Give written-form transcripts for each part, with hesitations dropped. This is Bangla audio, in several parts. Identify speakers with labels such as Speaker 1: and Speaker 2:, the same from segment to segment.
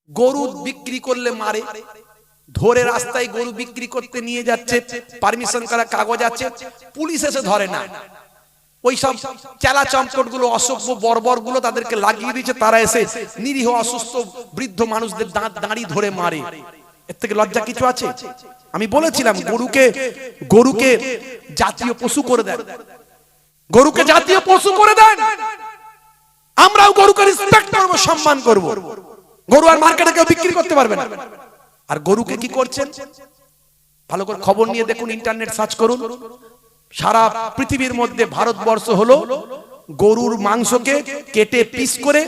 Speaker 1: গরু বিক্রি করলে মারে, ধরে রাস্তায় গরু বিক্রি করতে নিয়ে যাচ্ছে, পারমিশন করা কাগজ আছে, পুলিশ এসে ধরে না। ওই সব চেলা চম্পট গুলো, অসভ্য বর্বর গুলো তাদেরকে লাগিয়ে দিয়েছে, তারা এসে নিরীহ অসুস্থ বৃদ্ধ মানুষদের দাঁত দাঁড়ি ধরে মারে। এর থেকে লজ্জা কিছু আছে? আমি বলেছিলাম গরুকে জাতীয় পশু করে দেন, গরুকে জাতীয় পশু করে দেন, আমরাও গরুকে রেসপেক্ট করব, সম্মান করব। গরু আর মার্কেটে কেউ বিক্রি করতে পারবে না। আর গরুকে কি করছেন ভালো করে খবর নিয়ে দেখুন, ইন্টারনেট সার্চ করুন। সারা পৃথিবীর মধ্যে ভারতবর্ষ হলো গরুর মাংসকে কেটে পিস করে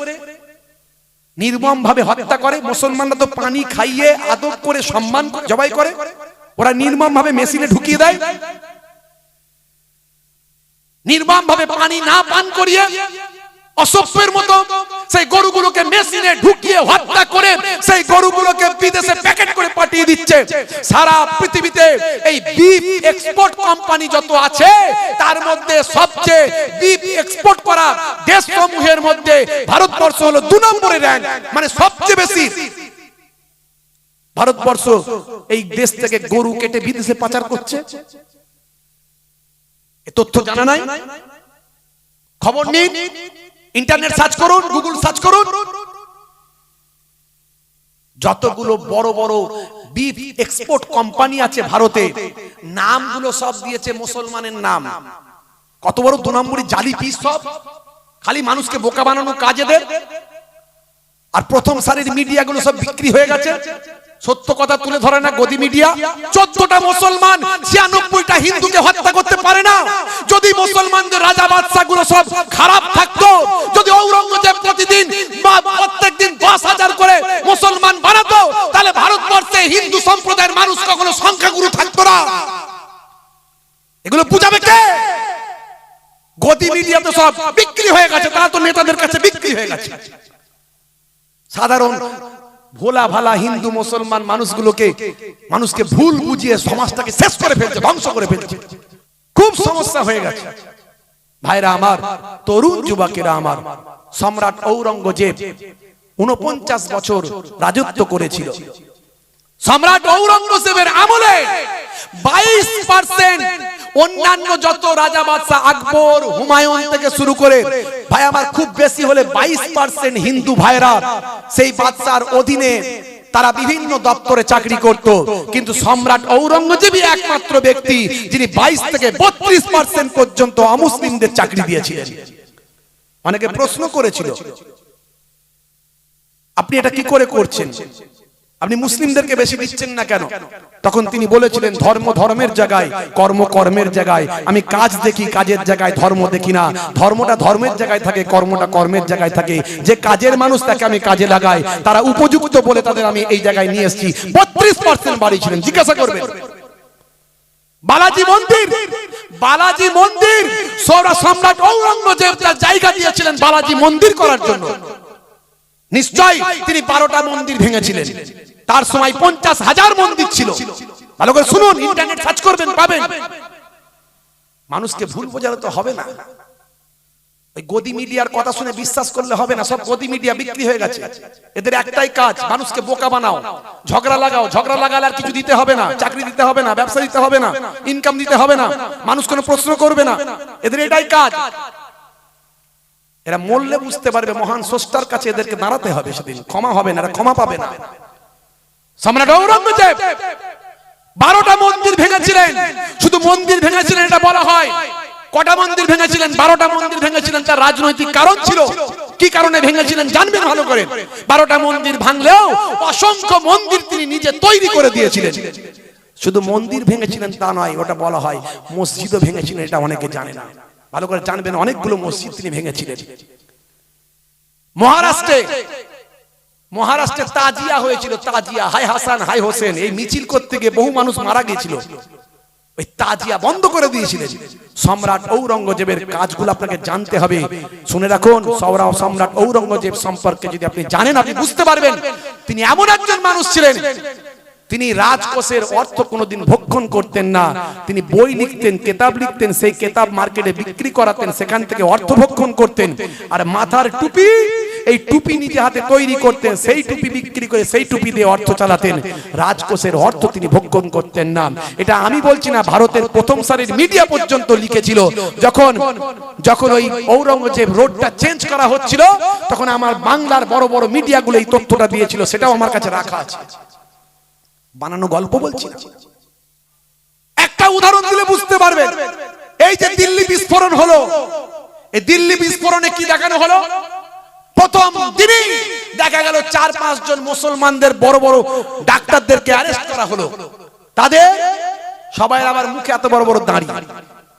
Speaker 1: নির্মম ভাবে হত্যা করে। মুসলমানরা তো পানি খাইয়ে আদব করে সম্মান জবাই করে, ওরা নির্মম ভাবে মেশিনে ঢুকিয়ে দেয়, নির্মম ভাবে পানি না পান করিয়ে অসভ্যের মতো সেই গরুগুলোকে মেশিনে ঢুকিয়ে হত্যা করে সেই গরুগুলোকে বিদেশে প্যাকেট করে পাঠিয়ে দিচ্ছে। সারা পৃথিবীতে এই বিফ এক্সপোর্ট কোম্পানি যত আছে তার মধ্যে সবচেয়ে বিফ এক্সপোর্ট করা দেশসমূহের মধ্যে ভারতবর্ষ হলো 2 নম্বরে র‍্যাঙ্ক, মানে সবচেয়ে বেশি। ভারতবর্ষ এই দেশ থেকে গরু কেটে বিদেশে পাচার করছে, এ তথ্য জানা নাই? খবর নিন, ইন্টারনেট সার্চ করুন, গুগল সার্চ করুন। যতগুলো বড় বড় বিফ এক্সপোর্ট কোম্পানি আছে ভারতে, নামগুলো সব দিয়েছে মুসলমানের নাম। কত বড় 2 নম্বরই জালি পিস, সব খালি মানুষকে বোকা বানানো কাজে দেয়। আর প্রথম সারির মিডিয়াগুলো সব বিক্রি হয়ে গেছে, সত্য কথা তুলে ধরে না গদি মিডিয়া। 14টা মুসলমান 96টা হিন্দুকে হত্যা করতে পারে না। যদি মুসলমানদের রাজা বাদশা গুলো সব খারাপ থাকতো, যদি ঔরঙ্গজেব প্রতিদিন বা প্রত্যেকদিন 10,000 করে মুসলমান বানাতো, তাহলে ভারতবর্ষে হিন্দু সম্প্রদায়ের মানুষ কখনো সংখ্যাগুরু থাকতো না। এগুলো বুঝাবে কে? গদি মিডিয়া তো সব বিক্রি হয়ে গেছে, তারা তো নেতাদের কাছে বিক্রি হয়ে গেছে। সাধারণ ভোলা ভালা হিন্দু মুসলমান মানুষকে ভুল বুঝিয়ে সমাজটাকে শেষ করে ফেলছে, ধ্বংস করে ফেলছে। খুব সমস্যা হয়ে গেছে ভাইরা আমার, তরুণ যুবকেরা আমার। সম্রাট ঔরঙ্গজেব 49 বছর রাজত্ব করেছিল। সম্রাট ঔরঙ্গজেবের আমলে 22% অন্যান্য যত রাজা বাদশা আকবর, হুমায়ুন থেকে শুরু করে ভাই আমার খুব বেশি হলে 22% হিন্দু ভাইরা সেই বাদশার অধীনে তারা বিভিন্ন দপ্তরে চাকরি করত। কিন্তু সম্রাট ঔরঙ্গজেবই একমাত্র ব্যক্তি যিনি 22 থেকে 32% পর্যন্ত অমুসলিমদের চাকরি দিয়েছিলেন। অনেকে প্রশ্ন করেছিল, আপনি এটা কি করে করছেন, আপনি মুসলিমদেরকে বেশি দিচ্ছেন না কেন? তখন তিনি বলেছিলেন, ধর্ম ধর্মের জায়গায়, কর্ম কর্মের জায়গায়। আমি কাজ দেখি, কাজের জায়গায় ধর্ম দেখি না। ধর্মটা ধর্মের জায়গায় থাকে, কর্মটা কর্মের জায়গায় থাকে। যে কাজের মানুষ তাকে আমি কাজে লাগাই, তারা উপযুক্ত বলে তাদের আমি এই জায়গায় নিয়ে এসেছি। 32% বাড়িয়েছিলেন, জিজ্ঞাসা করবেন। বালাজি মন্দির সম্রাট ঔরঙ্গজেব তার জায়গা দিয়েছিলেন বালাজি মন্দির করার জন্য। নিশ্চয় তিনি 12টা মন্দির ভেঙেছিলেন। তার সময় 50,000 মন্দির ছিল। ভালো করে শুনুন, ইন্টারনেট সার্চ করবেন, পাবেন। মানুষকে ভুল বোঝালে তো হবে না। ওই গদি মিডিয়ার কথা শুনে বিশ্বাস করলে হবে না। সব গদি মিডিয়া বিক্রি হয়ে গেছে। এদের একটাই কাজ, মানুষকে বোকা বানাও, ঝগড়া লাগাও। ঝগড়া লাগালে আর কিছু দিতে হবে না, চাকরি দিতে হবে না, ব্যবসা দিতে হবে না, ইনকাম দিতে হবে না, মানুষ কোনো প্রশ্ন করবে না। এদের এটাই কাজ। এরা মরলে বুঝতে পারবে মহান স্রষ্টার কাছে এদেরকে দাঁড়াতে হবে, সেদিন ক্ষমা হবে না, এরা ক্ষমা পাবে না। সম্রাট ঔরঙ্গজেব 12টা মন্দির ভেঙেছিলেন। শুধু মন্দির ভেঙেছিলেন এটা বলা হয়। কটা মন্দির ভেঙেছিলেন? 12টা মন্দির ভেঙেছিলেন। তার রাজনৈতিক কারণ ছিল। কি কারণে ভেঙেছিলেন জানবেন ভালো করে। 12টা মন্দির ভাঙলেও অসংখ্য মন্দির তিনি নিজে তৈরি করে দিয়েছিলেন। শুধু মন্দির ভেঙেছিলেন তা নয়, ওটা বলা হয় মসজিদও ভেঙেছিলেন, এটা অনেকে জানে না। ভালো করে জানবেন, অনেকগুলো মসজিদ তিনি ভেঙেছিলেন। মহারাষ্ট্রে তাজিয়া হয়েছিল, তাজিয়া, হাই হাসান হাই হোসেন, এই মিছিল করতে গিয়ে বহু মানুষ মারা গিয়েছিল। ওই তাজিয়া বন্ধ করে দিয়েছিলেন। সম্রাট ঔরঙ্গজেবের কাজগুলো আপনাকে জানতে হবে। শুনে রাখুন, সম্রাট ঔরঙ্গজেব সম্পর্কে যদি আপনি জানেন, আপনি বুঝতে পারবেন তিনি এমন একজন মানুষ ছিলেন তিনি রাজকোষের অর্থ কোনোদিন ভক্ষণ করতেন না। তিনি বই লিখতেন, কিতাব লিখতেন, সেই কিতাব মার্কেটে বিক্রি করাতেন, সেখান থেকে অর্থ ভক্ষণ করতেন। আর মাথার টুপি, এই টুপি নিজে হাতে তৈরি করতেন, সেই টুপি বিক্রি করে সেই টুপি দিয়ে অর্থ চালাতেন। রাজকোষের অর্থ তিনি ভক্ষণ করতেন না। এটা আমি বলছি না, ভারতের প্রথম সারির মিডিয়া পর্যন্ত লিখেছিল। যখন যখন ওই ঔরঙ্গজেব রোডটা চেঞ্জ করা হচ্ছিল, তখন আমার বাংলার বড় বড় মিডিয়াগুলো এই তথ্যটা দিয়েছিল, সেটাও আমার কাছে রাখা আছে। বানানো গল্প বলছি না। একটা উদাহরণ দিলে বুঝতে পারবেন। এই যে দিল্লি বিস্ফোরণ হলো, এই দিল্লি বিস্ফোরণে কি দেখানো হলো? প্রথম দিনই দেখা গেল 4-5 জন মুসলমানদের বড় বড় ডাক্তারদেরকে অ্যারেস্ট করা হলো। তাদের সবাই আবার মুখে এত বড় বড় দাড়ি।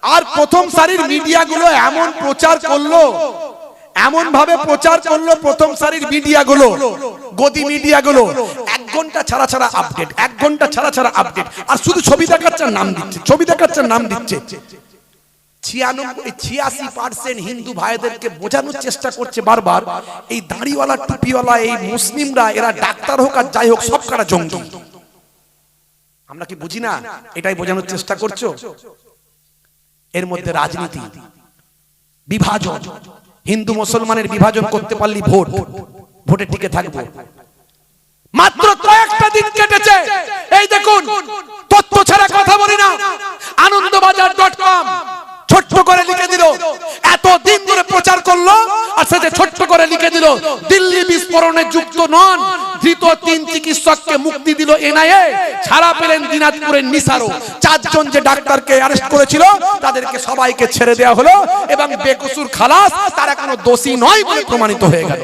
Speaker 1: আর প্রথম সারির মিডিয়াগুলো এমন প্রচার করলো, এমন ভাবে প্রচার করলো প্রথম সারির মিডিয়াগুলো, গদি মিডিয়াগুলো, 1 ঘন্টা ছাড়া ছাড়া আপডেট, 1 ঘন্টা ছাড়া ছাড়া আপডেট। আর শুধু ছবি দেখাচ্ছে, নাম দিচ্ছে, ছবি দেখাচ্ছে, নাম দিচ্ছে। 86% হিন্দু ভাইদেরকে বোঝানোর চেষ্টা করছে বারবার, এই দাড়িওয়ালা টুপিওয়ালা এই মুসলিমরা, এরা ডাক্তার হোক আর যাই হোক, সব কারা জঙ্গি। আমরা কি বুঝি না? এটাই বোঝানোর চেষ্টা করছো। এর মধ্যে রাজনীতি, বিভাজন, হিন্দু মুসলমানের বিভাজন করতে পারলি ভোট, ভোটে টিকে থাকবো। মাত্র কয়েকটা দিন কেটেছে, এই দেখুন, তথ্য ছাড়া কথা বলি না, আনন্দবাজার.com ছোট্ট করে লিখে দিল, এত দিন ধরে প্রচার করলো, আর সেটা ছোট্ট করে লিখে দিল, দিল্লি বিস্ফোরণে যুক্ত নন ধৃত 3 চিকিৎসককে মুক্তি দিল এনআইএ, ছাড়া পেলেন দিনাজপুরের নিসারও। 4 জন যে ডাক্তারকে অ্যারেস্ট করেছিল তাদেরকে সবাইকে ছেড়ে দেওয়া হলো এবং বেকসুর খালাস, তারা কোনো দোষী নয় বলে প্রমাণিত হয়ে গেল।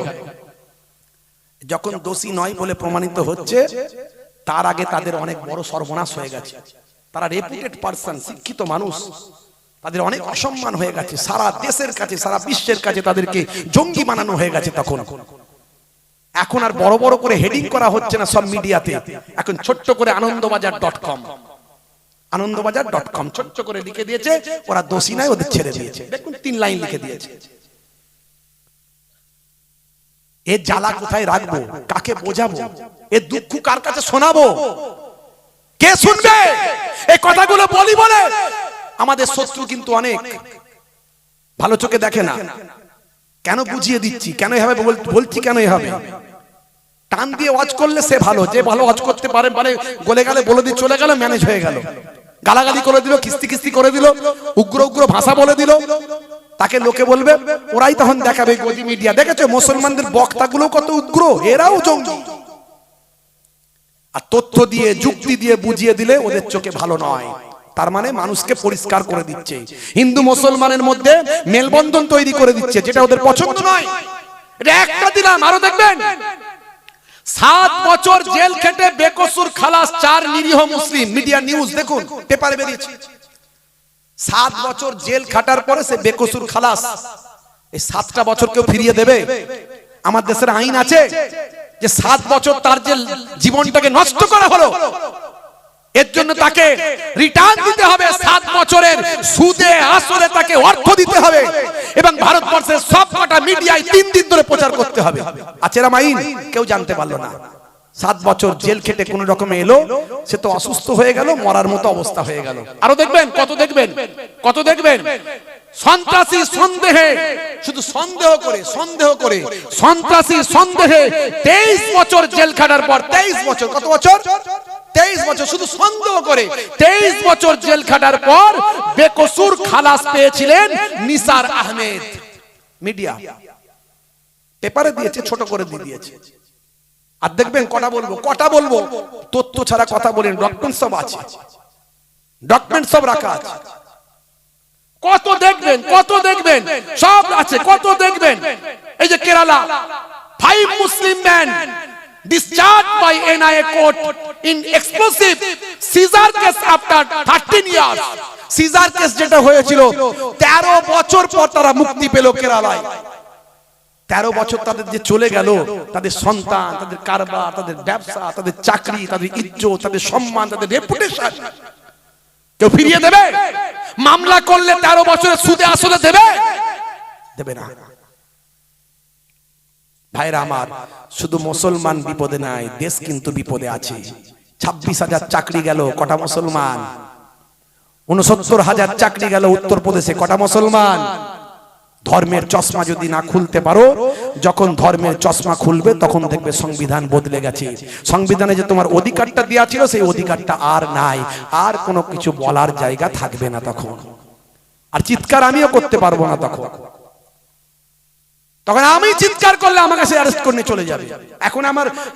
Speaker 1: যখন দোষী নয় বলে প্রমাণিত হচ্ছে, তার আগে তাদের অনেক বড় সর্বনাশ হয়ে গেছে। তারা রেপুটেড পারসন, শিক্ষিত মানুষ, তাদের অনেক অসম্মান হয়ে গেছে, সারা দেশের কাছে, সারা বিশ্বের কাছে তাদেরকে জঙ্গি বানানো হয়ে গেছে। তখন এখন আর বড় বড় করে হেডিং করা হচ্ছে না সব মিডিয়াতে, এখন ছোট্ট করে আনন্দবাজার.com, আনন্দবাজার.com ছোট্ট করে লিখে দিয়েছে, ওরা দোষী নাই, ওদের ছেড়ে দিয়েছে। দেখুন 3 লাইন লিখে দিয়েছে। এর জ্বালা কোথায় রাখবো, কাকে বোঝাবো, এর দুঃখ কার কাছে শোনাবো, কে শুনবে? এই কথাগুলো বলি বলে আমাদের শত্রু কিন্তু অনেক ভালো চোখে দেখে না। কেন বুঝিয়ে দিচ্ছি, কেন এভাবে বলছি, কেন এভাবে টান দিয়ে ওয়াজ করলে সে ভালো, যে ভালো ওয়াজ করতে পারে, মানে গলে গেলে বলে দিয়ে চলে গেল, ম্যানেজ হয়ে গেল, গালাগালি করে দিল, কিস্তি কিস্তি করে দিল, উগ্র উগ্র ভাষা বলে দিল, তাকে লোকে বলবে, ওরাই তখন দেখাবে গদি মিডিয়া, দেখেছো মুসলমানদের বক্তাগুলো কত উগ্র, এরাও জঙ্গি। আর তথ্য দিয়ে, যুক্তি দিয়ে বুঝিয়ে দিলে ওদের চোখে ভালো নয়। তার মানে মানুষকে পরিষ্কার করে দিচ্ছে, হিন্দু মুসলমানের মধ্যে মেলবন্ধন তৈরি করে দিচ্ছে, যেটা ওদের পছন্দ নয়। এটা একটা দিলাম, আরো দেখবেন। 7 বছর জেল খেটে বেকসুর খালাস 4 নিরীহ মুসলিম। মিডিয়া নিউজ দেখুন, পেপারে বেরিয়েছে। 7 বছর জেল খাটার পরে সে বেকসুর খালাস। এই 7টা বছর কেউ ফিরিয়ে দেবে? আমার দেশের আইন আছে যে 7 বছর তার যে জীবনটাকে নষ্ট করা হলো, এর জন্য তাকে রিটার্ন দিতে হবে। 7 বছরের সুদে আসলে তাকে অর্থ দিতে হবে এবং ভারতবর্ষের সবকটা মিডিয়ায় 3 দিন ধরে প্রচার করতে হবে। আচেরা আইন কেউ জানতে পারলো না। 7 বছর জেল খেটে কোন রকমে এলো, সে তো অসুস্থ হয়ে গেল, মরার মতো অবস্থা হয়ে গেল। আরো দেখবেন, কত দেখবেন, কত দেখবেন। সন্ত্রাসী সন্দেহে, শুধু সন্দেহ করে সন্ত্রাসী সন্দেহে 23 বছর জেল খাটার পর, 23 বছর, কত বছর? 23 বছর শুধু সন্দেহ করে 23 বছর জেল খাটার পর বেকসুর খালাস পেয়েছিলেন নিসার আহমেদ। মিডিয়া পেপারে দিয়েছে, ছোট করে দিয়ে দিয়েছে। আর দেখবেন, কটা বলবো, তথ্য ছাড়া কথা বলেন, ডকুমেন্ট সব আছে, ডকুমেন্ট সব রাখা আছে। কত দেখবেন, কত দেখবেন, সব আছে, কত দেখবেন। এই যে Kerala, 5 Muslim men discharged by NIA court in explosive seizure case after 13 years. Caesar case যেটা হয়েছিল 13 বছর পর তারা মুক্তি পেল কেরালায়। 13 বছর তাদের যে চলে গেল, তাদের সন্তান, তাদের কারবার, তাদের ব্যবসা, তাদের চাকরি, তাদের ইজ্জত, তাদের সম্মান, তাদের রেপুটেশন, কেউ ফিরিয়ে দেবে? মামলা করলে 13 বছরের সুদে আসলে দেবে? দেবে না। ভাইরা আমার, শুধু মুসলমান বিপদে নাই, দেশ কিন্তু বিপদে আছে। 26,000 চাকরি গেল, কটা মুসলমান? 69,000 চাকরি গেল উত্তরপ্রদেশে, কটা মুসলমান? ধর্মের চশমা যদি না খুলতে পারো, যখন ধর্মের চশমা খুলবে তখন দেখবে সংবিধান বদলে গেছে। সংবিধানে যে তোমার অধিকারটা দেওয়া ছিল সেই অধিকারটা আর নাই, আর কোনো কিছু বলার জায়গা থাকবে না তখন। আর চিৎকার আমিও করতে পারবো না তখন। তখন আমি চিৎকার করলে আমাকে সে অ্যারেস্ট করে নিয়ে চলে যাবে। এখন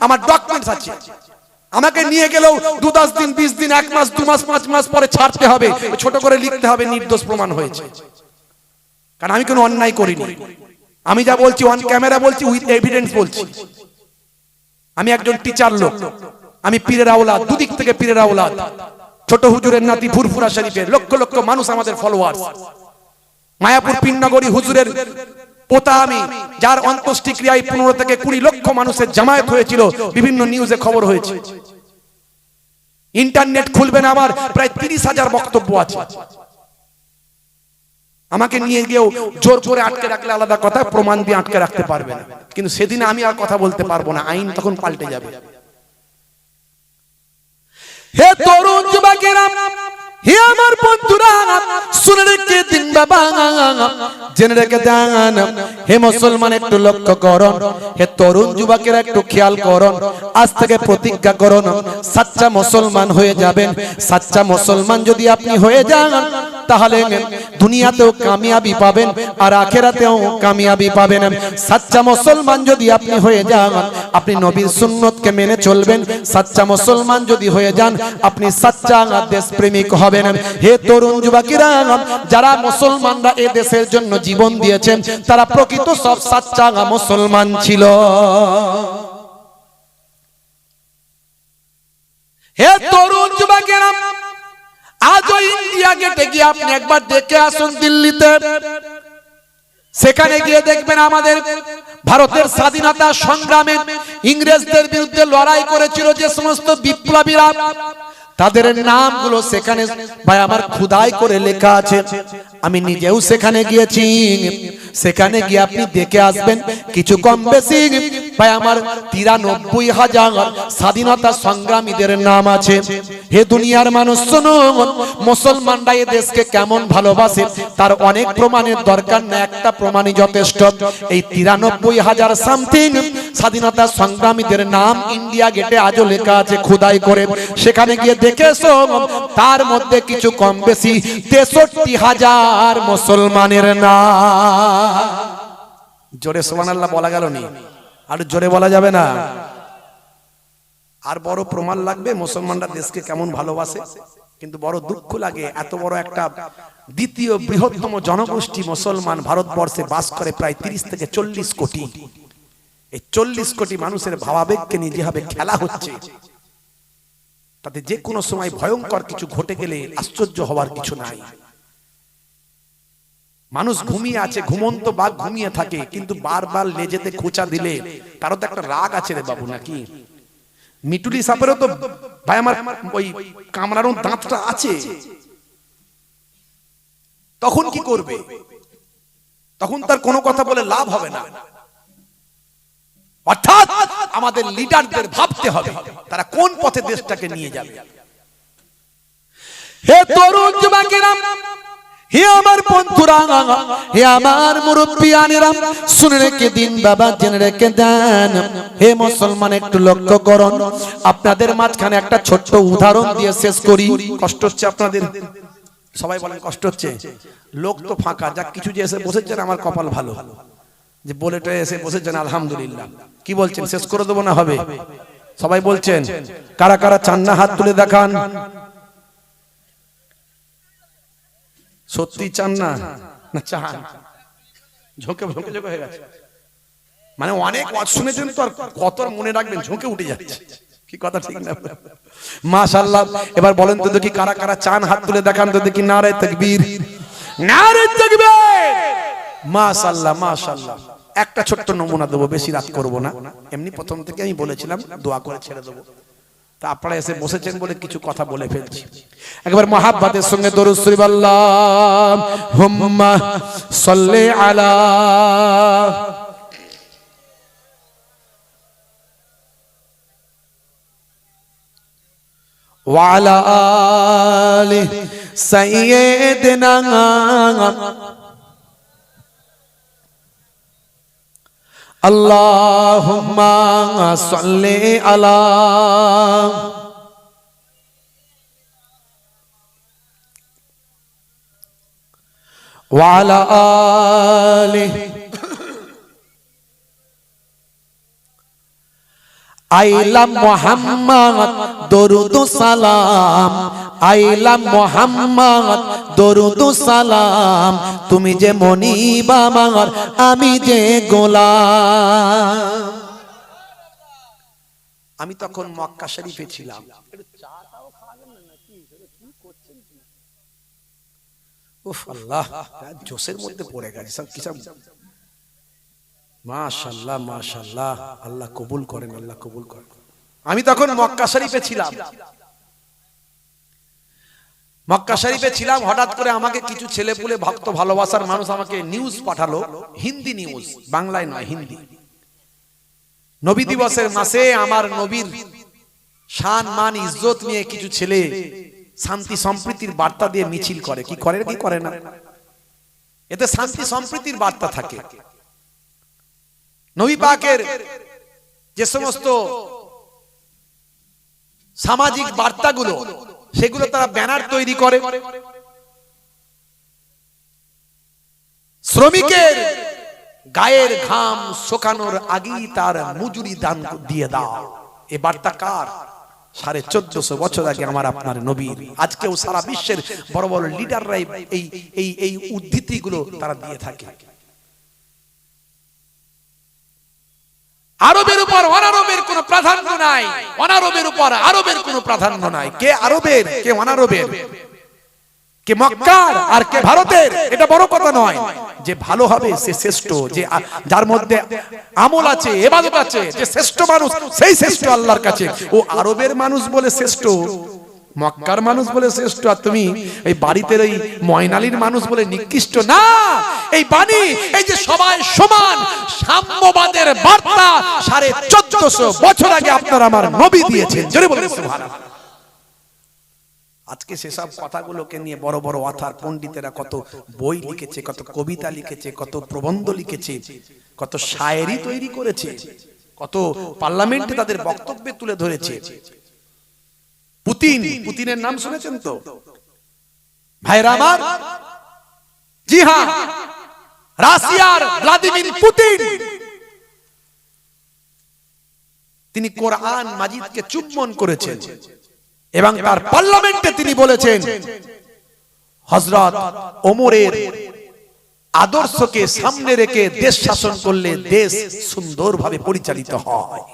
Speaker 1: আমার ডকুমেন্টস আছে, আমাকে নিয়ে গেলেও 2-10 দিন 20 দিন 1 মাস 2 মাস 5 মাস পরে ছাড়তে হবে, ছোট করে লিখতে হবে নির্দোষ প্রমাণ হয়েছে। কারণ আমি কোনো অন্যায় করিনি, আমি যা বলছি অন ক্যামেরা বলছি, উইথ এভিডেন্স বলছি। আমি একজন টিচার লোক, আমি পীরের আওলাদ, দুদিক থেকে পীরের আওলাদ। ছোট হুজুরের নাতি ফুরফুরা শরীফের লক্ষ লক্ষ মানুষ আমাদের ফলোয়ার্স। মায়াপুর পিননগরী হুজুরের পোতা আমি, যার অন্ত্যেষ্টিক্রিয়ায় 15 থেকে 20 লক্ষ মানুষের জামায়াত হয়েছিল, বিভিন্ন নিউজে খবর হয়েছে। ইন্টারনেট খুলবেন, আমার প্রায় 30,000 বক্তব্য আছে। আমাকে নিয়ে গিয়েও জোর করে আটকে রাখলে আলাদা কথা, প্রমাণ দিয়ে আটকে রাখতে পারবে না। কিন্তু সেদিন আমি আর কথা বলতে পারবো না, আইন তখন পাল্টে যাবে। হে তরুণ যুবকেরা, হে আমার বন্ধুরা, শুনে রেখে দিন বাবা, জেনে রেখে দেন। হে মুসলমান একটু লক্ষ্য করুন, হে তরুণ যুবকেরা একটু খেয়াল করুন। আজ থেকে প্রতিজ্ঞা করুন, সাচ্চা মুসলমান হয়ে যাবেন। সাচ্চা মুসলমান যদি আপনি হয়ে যান, তাহলে দুনিয়াতেও কামিয়াবি পাবেন আর আখিরাতেও কামিয়াবি পাবেন। সাচ্চা মুসলমান যদি আপনি হয়ে যান, আপনি নবীর সুন্নতকে মেনে চলবেন। সাচ্চা মুসলমান যদি হয়ে যান, আপনি সাচ্চা দেশপ্রেমিক হবেন। হে তরুণ যুবকেরা, যারা মুসলমানরা এই দেশের জন্য জীবন দিয়েছেন, তারা প্রকৃত সব সাচ্চা মুসলমান ছিল। হে তরুণ যুবকেরা, আজ ইন্ডিয়া গেটে গিয়ে আপনি একবার দেখে আসুন দিল্লিতে। সেখানে গিয়ে দেখবেন আমাদের ভারতের স্বাধীনতা সংগ্রামে ইংরেজদের বিরুদ্ধে লড়াই করেছিল যে সমস্ত বিপ্লবীরা, তাদের নামগুলো সেখানে ভাই আমার খোদাই করে লেখা আছে। আমি নিজেও সেখানে গিয়েছি। সেখানে গিয়ে আপনি দেখে আসবেন, কিছু কম বেশি ভাই আমার 93,000 স্বাধীনতা সংগ্রামীদের নাম আছে। হে দুনিয়ার মানুষ শোনো, মুসলমানরা এই দেশকে কেমন ভালোবাসে তার অনেক প্রমাণের দরকার না, একটা প্রমাণই যথেষ্ট। এই 93,000 সামথিং স্বাধীনতা সংগ্রামীদের নাম ইন্ডিয়া গেটে আজও লেখা আছে খোদাই করে। সেখানে গিয়ে দেখে এসো, তার মধ্যে কিছু কম বেশি 63,000 মুসলমানের নাম। জোরে সুবহানাল্লাহ বলা গেল নি? আর জোরে বলা যাবে না? আর বড় প্রমাণ লাগবে মুসলমানরা দেশকে কেমন ভালোবাসে। কিন্তু বড় দুঃখ লাগে, এত বড় একটা দ্বিতীয় বৃহত্তম জনগোষ্ঠী মুসলমান ভারতবর্ষে বাস করে প্রায় 30 থেকে 40 কোটি। এই 40 কোটি মানুষের ভাবাবেগকে নিয়ে যেভাবে খেলা হচ্ছে, তাতে যে কোনো সময় ভয়ঙ্কর কিছু ঘটে গেলে আশ্চর্য হওয়ার কিছু নাই। মানুষ ঘুমিয়ে আছে, ঘুমন্ত বাঘ ঘুমিয়ে থাকে, কিন্তু বারবার লেজেতে খোঁচা দিলে তারও তো একটা রাগ আছে রে বাবু, নাকি? মিটুলি সাপেরও তো ভাই আমার ওই কামড়ানোর দাঁতটা আছে। তখন কি করবে? তখন তার কোনো কথা বলে লাভ হবে না। অর্থাৎ আমাদের লিডারদের ভাবতে হবে তারা কোন পথে দেশটাকে নিয়ে যাবে। হে তরুণ যুবকেরা, হে আমার বন্ধুরা, হে আমার মুরব্বিয়ানেরা, শুনে রেখে দিন বাবা, জেনে রেখে দেন। হে মুসলমান একটু লক্ষ্য করুন। আপনাদের মাঝখানে একটা ছোট্ট উদাহরণ দিয়ে শেষ করি। কষ্ট হচ্ছে আপনাদের? সবাই বলেন কষ্ট হচ্ছে? লোক তো ফাঁকা, যা কিছু যে এসে বসেছেন আমার কপাল ভালো, যে বলেটা এসে বসেছেন আলহামদুলিল্লাহ। কি বলছেন, শেষ করে দেবো না হবে? সবাই বলছেন। কারা কারা চান না হাত তুলে দেখান। সত্যি চান না? না চান? ঝোঁকে ঝোঁকে ঝোঁকে হয়ে গেছে। মানে অনেক ওয়াজ শুনেছেন তো, আর কত মনে রাখবেন, ঝোঁকে উঠে যাচ্ছে। কি কথা ঠিক না? মাশাআল্লাহ। এবার বলেন তো দেখি কারা কারা চান, হাত তুলে দেখান তো দেখি। নারে তাকবীর, নারে তাকবীর। মাশাআল্লাহ মাশাআল্লাহ। একটা ছোট্ট নমুনা দেবো, বেশি রাত করব না। এমনি প্রথম থেকে আমি বলেছিলাম দোয়া করে ছেড়ে দেবো, তা আপনারা এসে বসেছেন বলে কিছু কথা বলে ফেলছি। একবার মহাব্বতের সঙ্গে দরুদ শরীফ আল্লাহুম্মা সাল্লি আলা। ওয়ালা আলি সাইয়্যিদিনা আল্লাহুম্মা সাল্লি আলা ওয়ালা আলি আইলা মুহাম্মদ দরুদ সালাম, আইলা মুহাম্মদ দরুদ সালাম, তুমি যে মনিব আমার আমি যে গোলাম। আমি তখন মক্কা শরীফে ছিলাম। উফ আল্লাহ, জোশের মধ্যে পড়ে গেছে সব কিছু। মাশাআল্লাহ মাশাআল্লাহ, আল্লাহ কবুল করেন, আল্লাহ কবুল করেন। আমি তখন মক্কা শরীফে ছিলাম। মক্কা শরীফে ছিলাম, হঠাৎ করে আমাকে কিছু ছেলেপুলে ভক্ত ভালোবাসার মানুষ আমাকে নিউজ পাঠালো, হিন্দি নিউজ, বাংলায় নয় হিন্দি। নবী দিবসের মাসে আমার নবীর শান মান ইজ্জত নিয়ে কিছু ছেলে শান্তি সম্প্রীতির বার্তা দিয়ে মিছিল করে। কি করে কি করে না, এতে শান্তি সম্প্রীতির বার্তা থাকে। নবী পাকের যে সমস্ত সামাজিক বার্তাগুলো, সেগুলো তারা ব্যানার তৈরি করে। শ্রমিকের গায়ের ঘাম শুকানোর আগেই তার মজুরি দান দিয়ে দাও, এ বার্তা কার? 1450 বছর আগে আমার আপনার নবীর। আজকেও সারা বিশ্বের বড় বড় লিডাররাই এই উদ্ধৃতিগুলো তারা দিয়ে থাকে। আরবের উপর অনারবের কোনো প্রাধান্য নাই, অনারবের উপর আরবের কোনো প্রাধান্য নাই। কে আরবের, কে অনারবের, কে মক্কার আর কে ভারতের, এটা বড় কথা নয়। যে ভালো হবে সে শ্রেষ্ঠ, যে যার মধ্যে আমল আছে, ইবাদত আছে, যে শ্রেষ্ঠ মানুষ সেই শ্রেষ্ঠ আল্লাহর কাছে। ও আরবের মানুষ বলে শ্রেষ্ঠ, মক্কার মানুষ বলে শ্রেষ্ঠ, আর তুমি এই বাড়িতে এই ময়নালির মানুষ বলে নিকৃষ্ট। না, এই বাণী, এই যে সবাই সমান সাম্যবাদের বার্তা 1450 বছর আগে আপনার আমার নবী দিয়েছেন। জোরে বলেন সুবহানাল্লাহ। আজকে সেসব কথাগুলোকে নিয়ে বড় বড় অথার পণ্ডিতেরা কত বই লিখেছে, কত কবিতা লিখেছে, কত প্রবন্ধ লিখেছে, কত শায়েরি তৈরি করেছে, কত পার্লামেন্টে তাদের বক্তব্যে তুলে ধরেছে। পুতিন, পুতিনের নাম শুনেছেন তো ভাইরা আমার? জি হ্যাঁ, রাশিয়ার ভ্লাদিমির পুতিন, তিনি কোরআন মাজিদকে চুম্বন করেছেন এবং তার পার্লামেন্টে তিনি বলেছেন হযরত ওমরের আদর্শকে সামনে রেখে দেশ শাসন করলে দেশ সুন্দরভাবে পরিচালিত হয়।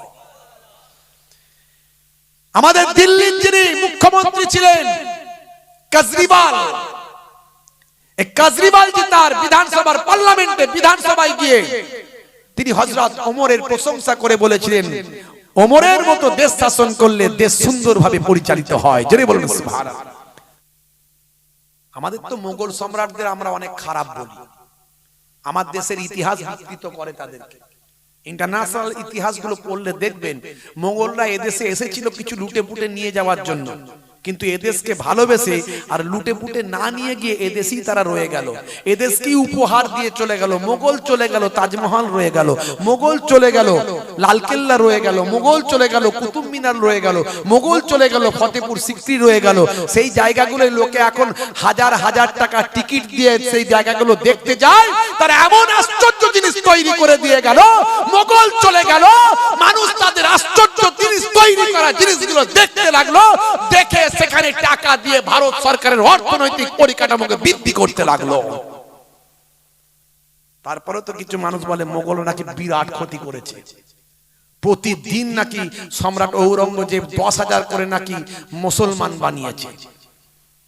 Speaker 1: আমাদের দিল্লির যিনি মুখ্যমন্ত্রী ছিলেন কেজরিওয়াল, এই কেজরিওয়াল জি তার বিধানসভার পার্লামেন্টে বিধানসভায় গিয়ে তিনি হযরত ওমরের প্রশংসা করে বলেছিলেন ওমরের মতো দেশ শাসন করলে দেশ সুন্দরভাবে পরিচালিত হয়। জোরে বলুন সুবহানাল্লাহ। আমাদের তো মোগল সম্রাটদের আমরা অনেক খারাপ বলি, আমার দেশের ইতিহাস বিকৃত করে তাদেরকে। ইন্টারন্যাশনাল ইতিহাসগুলো পড়লে দেখবেন মোগলরা এদেশে এসেছিল কিছু লুটে পুটে নিয়ে যাওয়ার জন্য, কিন্তু এদেশকে ভালোবেসে আর লুটে পুটে না নিয়ে গিয়ে এদেশেই তারা রয়ে গেল, এদেশকে উপহার দিয়ে চলে গেল। মোগল চলে গেল, তাজমহল রয়ে গেল, মোগল চলে গেল, লালকেল্লা রয়ে গেল, মোগল চলে গেল, কুতুব মিনার রয়ে গেল, মোগল চলে গেল, ফতেপুর সিক্রি রয়ে গেল। সেই জায়গাগুলোয় লোকে এখন হাজার হাজার টাকা টিকিট দিয়ে সেই জায়গাগুলো দেখতে যায়। তারা এমন আশ্চর্য জিনিস তৈরি করে দিয়ে গেল, মোগল চলে গেল, মানুষ তাদের আশ্চর্য জিনিস তৈরি করা জিনিসগুলো দেখতে লাগলো, দেখে সেখানে টাকা দিয়ে ভারত সরকারের অর্থনৈতিক পরিকাঠামোকে বৃদ্ধি করতে লাগলো। তারপরে তো কিছু মানুষ বলে মোগল নাকি বিরাট ক্ষতি করেছে, প্রতিদিন নাকি সম্রাট ঔরঙ্গজেব 10,000 করে নাকি মুসলমান বানিয়েছে।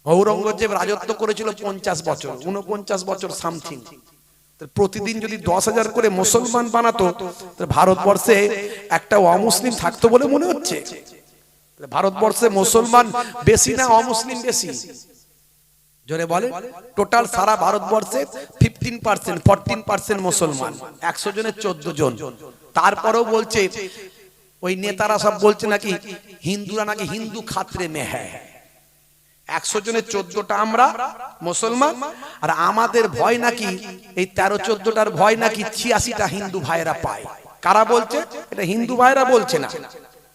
Speaker 1: ঔরঙ্গজেব রাজত্ব করেছিল 50 বছর, 49 বছর সামথিং। প্রতিদিন যদি 10,000 করে মুসলমান বানাতো, ভারতবর্ষে একটা অমুসলিম থাকতো বলে মনে হচ্ছে? ভারতবর্ষে মুসলমান বেশি না অমুসলিম বেশি? জোরে বলে। টোটাল সারা ভারতবর্ষে 15% 14% মুসলমান, 100 জনে 14 জন। তারপরেও বলছে ওই নেতারা সব বলছে নাকি হিন্দুরা নাকি হিন্দু খাতরে মে হ্যায়, 100 জনের 14টা আমরা মুসলমান, আর আমাদের ভয় নাকি এই 13-14টার ভয় নাকি 86টা হিন্দু ভাইরা পায়। কারা বলছে? এটা হিন্দু ভাইরা বলছে না।